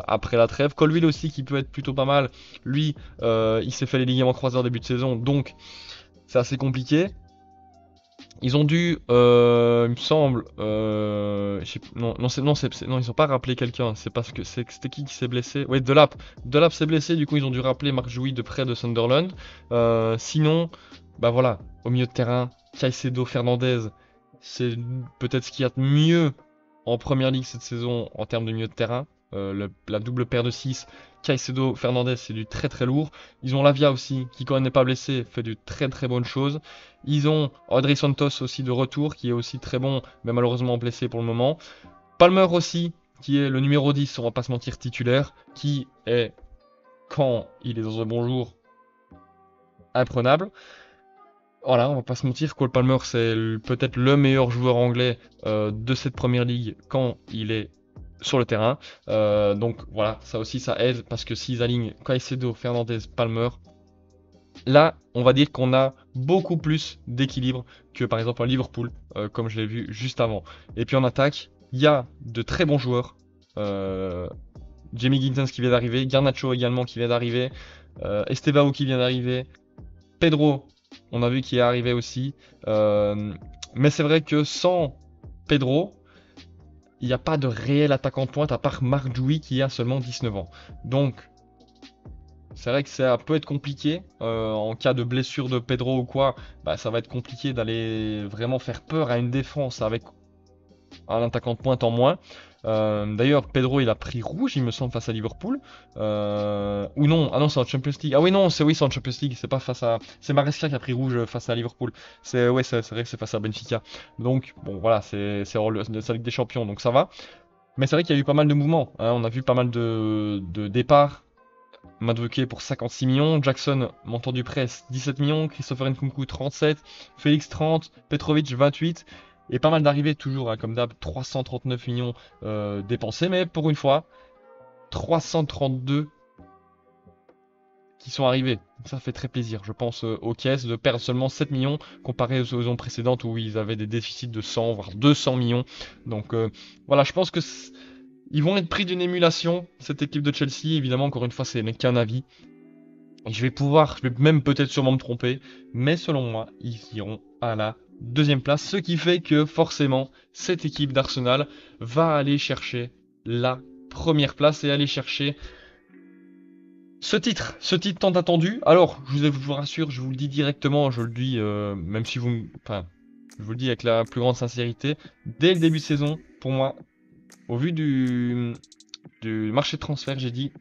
après la trêve. Colville aussi, qui peut être plutôt pas mal. Lui, il s'est fait les ligaments croisés en début de saison, donc c'est assez compliqué. Ils ont dû, il me semble, non, ils ont pas rappelé quelqu'un. C'est parce que c'était qui s'est blessé? Ouais, Delap. Delap s'est blessé, du coup ils ont dû rappeler Marc Jouy de près de Sunderland. Sinon, bah voilà, au milieu de terrain, Caicedo, Fernandez, c'est peut-être ce qu'il y a de mieux en première ligue cette saison en termes de milieu de terrain. La double paire de 6, Caicedo, Fernandez, c'est du très très lourd. Ils ont Lavia aussi, qui quand il n'est pas blessé, fait du très très bonnes choses. Ils ont Audrey Santos aussi de retour, qui est aussi très bon, mais malheureusement blessé pour le moment. Palmer aussi, qui est le numéro 10, on va pas se mentir, titulaire, qui est, quand il est dans un bon jour, imprenable. Voilà, on va pas se mentir, Cole Palmer c'est peut-être le meilleur joueur anglais de cette première ligue quand il est sur le terrain. Donc voilà, ça aussi ça aide parce que s'ils alignent Caicedo, Fernandez, Palmer, là on va dire qu'on a beaucoup plus d'équilibre que par exemple à Liverpool, comme je l'ai vu juste avant. Et puis en attaque, il y a de très bons joueurs. Jamie Gintons qui vient d'arriver, Garnacho également qui vient d'arriver, Estevao qui vient d'arriver, Pedro, on a vu qu'il est arrivé aussi. Mais c'est vrai que sans Pedro, il n'y a pas de réel attaquant de pointe à part Marc Djoui qui a seulement 19 ans. Donc, c'est vrai que ça peut être compliqué. En cas de blessure de Pedro ou quoi, ça va être compliqué d'aller vraiment faire peur à une défense avec un attaquant de pointe en moins. D'ailleurs, Pedro il a pris rouge, il me semble, face à Liverpool. Ou non, ah non, c'est en Champions League. Ah oui, non, c'est en Champions League, c'est pas face à. C'est Maresca qui a pris rouge face à Liverpool. C'est vrai que c'est face à Benfica. Donc, bon, voilà, c'est hors sa Ligue des Champions, donc ça va. Mais c'est vrai qu'il y a eu pas mal de mouvements, hein. On a vu pas mal de départs. Madueke pour 56 millions, Jackson, montant du presse, 17 millions, Christopher Nkunku 37, Félix 30, Petrovic 28, et pas mal d'arrivées toujours, hein, comme d'hab, 339 millions dépensés, mais pour une fois, 332 qui sont arrivés. Ça fait très plaisir, je pense, aux caisses de perdre seulement 7 millions comparé aux saisons précédentes où ils avaient des déficits de 100 voire 200 millions. Donc voilà, je pense que ils vont être pris d'une émulation, cette équipe de Chelsea. Évidemment, encore une fois, c'est qu'un avis. Et je vais même peut-être sûrement me tromper, mais selon moi, ils iront à la deuxième place, ce qui fait que forcément, cette équipe d'Arsenal va aller chercher la première place et aller chercher ce titre tant attendu. Alors, je vous rassure, je vous le dis directement, je le dis, même si enfin, je vous le dis avec la plus grande sincérité, dès le début de saison, pour moi, au vu du marché de transfert, j'ai dit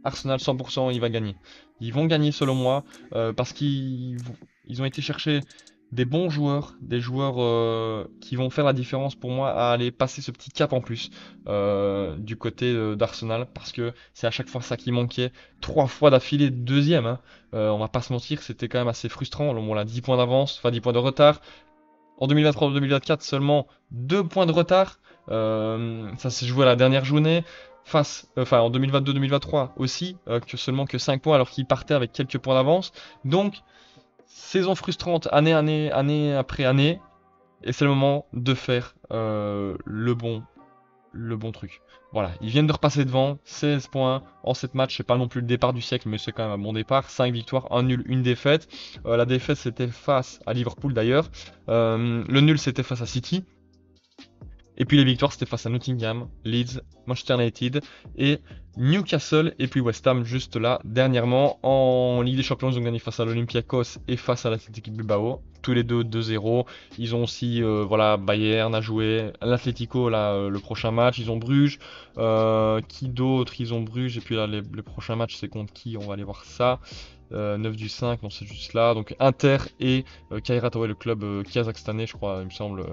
Arsenal 100%, il va gagner. Ils vont gagner selon moi parce ils ont été chercher des bons joueurs, des joueurs qui vont faire la différence pour moi à aller passer ce petit cap en plus du côté d'Arsenal parce que c'est à chaque fois ça qui manquait. 3 fois d'affilée deuxième, hein. On va pas se mentir, c'était quand même assez frustrant. On a 10 points d'avance, enfin 10 points de retard. En 2023-2024, seulement 2 points de retard. Ça s'est joué à la dernière journée. Enfin, en 2022-2023 aussi, seulement que 5 points alors qu'ils partaient avec quelques points d'avance. Donc, saison frustrante, année après année. Et c'est le moment de faire le bon truc. Voilà, ils viennent de repasser devant, 16 points en 7 matchs, c'est pas non plus le départ du siècle, mais c'est quand même un bon départ. 5 victoires, 1 nul, une défaite. La défaite c'était face à Liverpool d'ailleurs. Le nul c'était face à City. Et puis les victoires, c'était face à Nottingham, Leeds, Manchester United et Newcastle. Et puis West Ham, juste là, dernièrement. En Ligue des Champions, ils ont gagné face à l'Olympiakos et face à l'Athletic Bilbao. Tous les deux 2-0. Ils ont aussi voilà, Bayern à jouer. L'Atlético, là, le prochain match. Ils ont Bruges. Qui d'autre? Ils ont Bruges. Et puis là, les prochains matchs, c'est contre qui? On va aller voir ça. 9 du 5, non c'est juste là. Donc Inter et Kairat, le club kazakhstanais je crois, il me semble.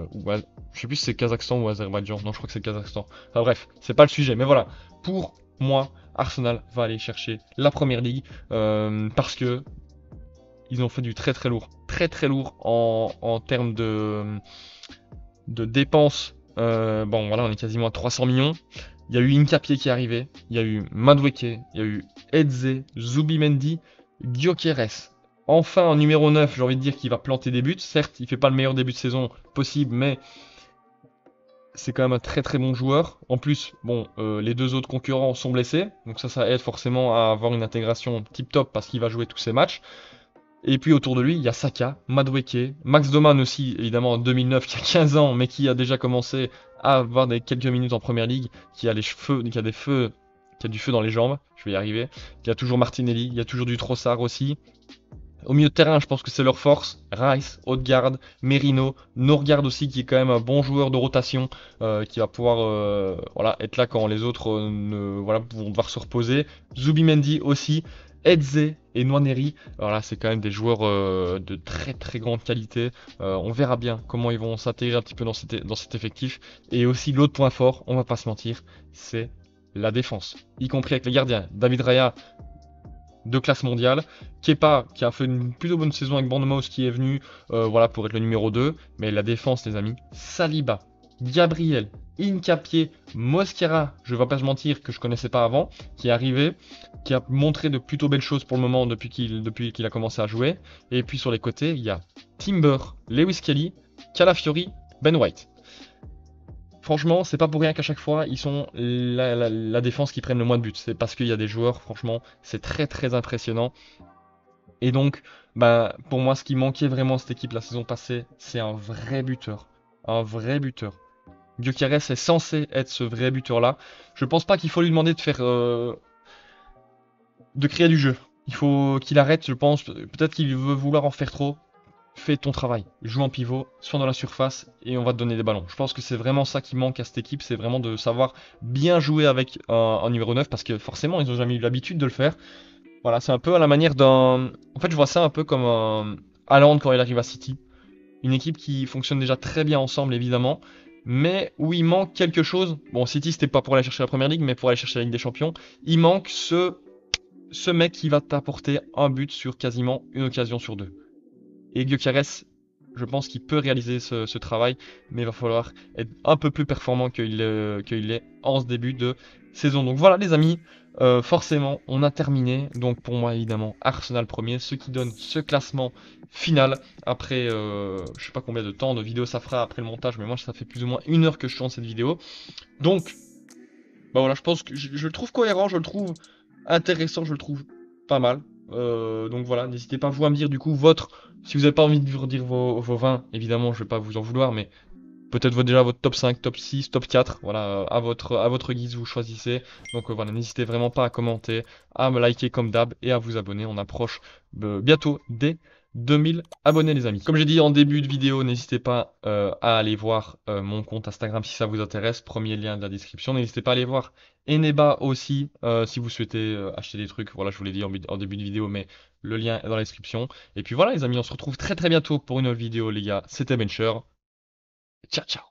Je sais plus si c'est Kazakhstan ou Azerbaïdjan. Non, je crois que c'est Kazakhstan. Enfin bref, c'est pas le sujet. Mais voilà, pour moi, Arsenal va aller chercher la première ligue parce que ils ont fait du très très lourd. Très très lourd en termes de dépenses. Bon voilà, on est quasiment à 300 millions. Il y a eu Incapié qui est arrivé, il y a eu Madueke, il y a eu Eze, Zubimendi, Gyökeres. Enfin en numéro 9, j'ai envie de dire qu'il va planter des buts. Certes, il fait pas le meilleur début de saison possible, mais c'est quand même un très très bon joueur. En plus, bon, les deux autres concurrents sont blessés, donc ça aide forcément à avoir une intégration tip top parce qu'il va jouer tous ses matchs. Et puis autour de lui, il y a Saka, Madueke, Max Doman aussi, évidemment en 2009, qui a 15 ans, mais qui a déjà commencé à avoir quelques minutes en première ligue, qui a qui a du feu dans les jambes, je vais y arriver. Il y a toujours Martinelli, il y a toujours du Trossard aussi. Au milieu de terrain, je pense que c'est leur force. Rice, Odegaard, Merino, Norgard aussi, qui est quand même un bon joueur de rotation, qui va pouvoir voilà, être là quand les autres vont devoir se reposer. Zubimendi aussi. Eze et Nwaneri, alors là c'est quand même des joueurs de très très grande qualité. On verra bien comment ils vont s'intégrer un petit peu dans cet effectif. Et aussi l'autre point fort, on va pas se mentir, c'est la défense, y compris avec les gardiens. David Raya, de classe mondiale. Kepa, qui a fait une plutôt bonne saison avec Bournemouth, qui est venu voilà, pour être le numéro 2. Mais la défense, les amis, Saliba, Gabriel, Hincapié, Mosquera, je ne vais pas se mentir, que je connaissais pas avant, qui est arrivé, qui a montré de plutôt belles choses pour le moment depuis qu'il a commencé à jouer. Et puis sur les côtés, il y a Timber, Lewis Kelly, Calafiori, Ben White. Franchement, c'est pas pour rien qu'à chaque fois, ils sont la défense qui prennent le moins de buts. C'est parce qu'il y a des joueurs, franchement, c'est très très impressionnant. Et donc, bah, pour moi, ce qui manquait vraiment à cette équipe la saison passée, c'est un vrai buteur. Un vrai buteur. Gyökeres est censé être ce vrai buteur-là. Je pense pas qu'il faut lui demander de faire, de créer du jeu. Il faut qu'il arrête, je pense. Peut-être qu'il veut vouloir en faire trop. Fais ton travail, joue en pivot, sois dans la surface et on va te donner des ballons. Je pense que c'est vraiment ça qui manque à cette équipe, c'est vraiment de savoir bien jouer avec un numéro 9 parce que forcément ils n'ont jamais eu l'habitude de le faire. Voilà, c'est un peu à la manière d'un... En fait je vois ça un peu comme un Haaland quand il arrive à City. Une équipe qui fonctionne déjà très bien ensemble évidemment, mais où il manque quelque chose. Bon, City, c'était pas pour aller chercher la première ligue, mais pour aller chercher la Ligue des Champions. Il manque ce mec qui va t'apporter un but sur quasiment une occasion sur deux. Et Gyökeres, je pense qu'il peut réaliser ce travail, mais il va falloir être un peu plus performant qu'il l'est en ce début de saison. Donc voilà les amis, forcément on a terminé. Donc pour moi évidemment Arsenal premier, ce qui donne ce classement final. Après je sais pas combien de temps de vidéo ça fera après le montage, mais moi ça fait plus ou moins 1 heure que je tourne cette vidéo. Donc bah voilà, je pense que je le trouve cohérent, je le trouve intéressant, je le trouve pas mal. Donc voilà, n'hésitez pas vous à me dire du coup si vous n'avez pas envie de vous redire vos 20, évidemment je vais pas vous en vouloir, mais peut-être déjà votre top 5, top 6, top 4, voilà, à votre guise vous choisissez. Donc voilà, n'hésitez vraiment pas à commenter, à me liker comme d'hab et à vous abonner, on approche bientôt des 2000 abonnés les amis. Comme j'ai dit en début de vidéo, n'hésitez pas à aller voir mon compte Instagram si ça vous intéresse, premier lien de la description. N'hésitez pas à aller voir Eneba aussi si vous souhaitez acheter des trucs. Voilà, je vous l'ai dit en début de vidéo, mais le lien est dans la description. Et puis voilà les amis, on se retrouve très très bientôt pour une autre vidéo les gars. C'était Bencher. Ciao ciao.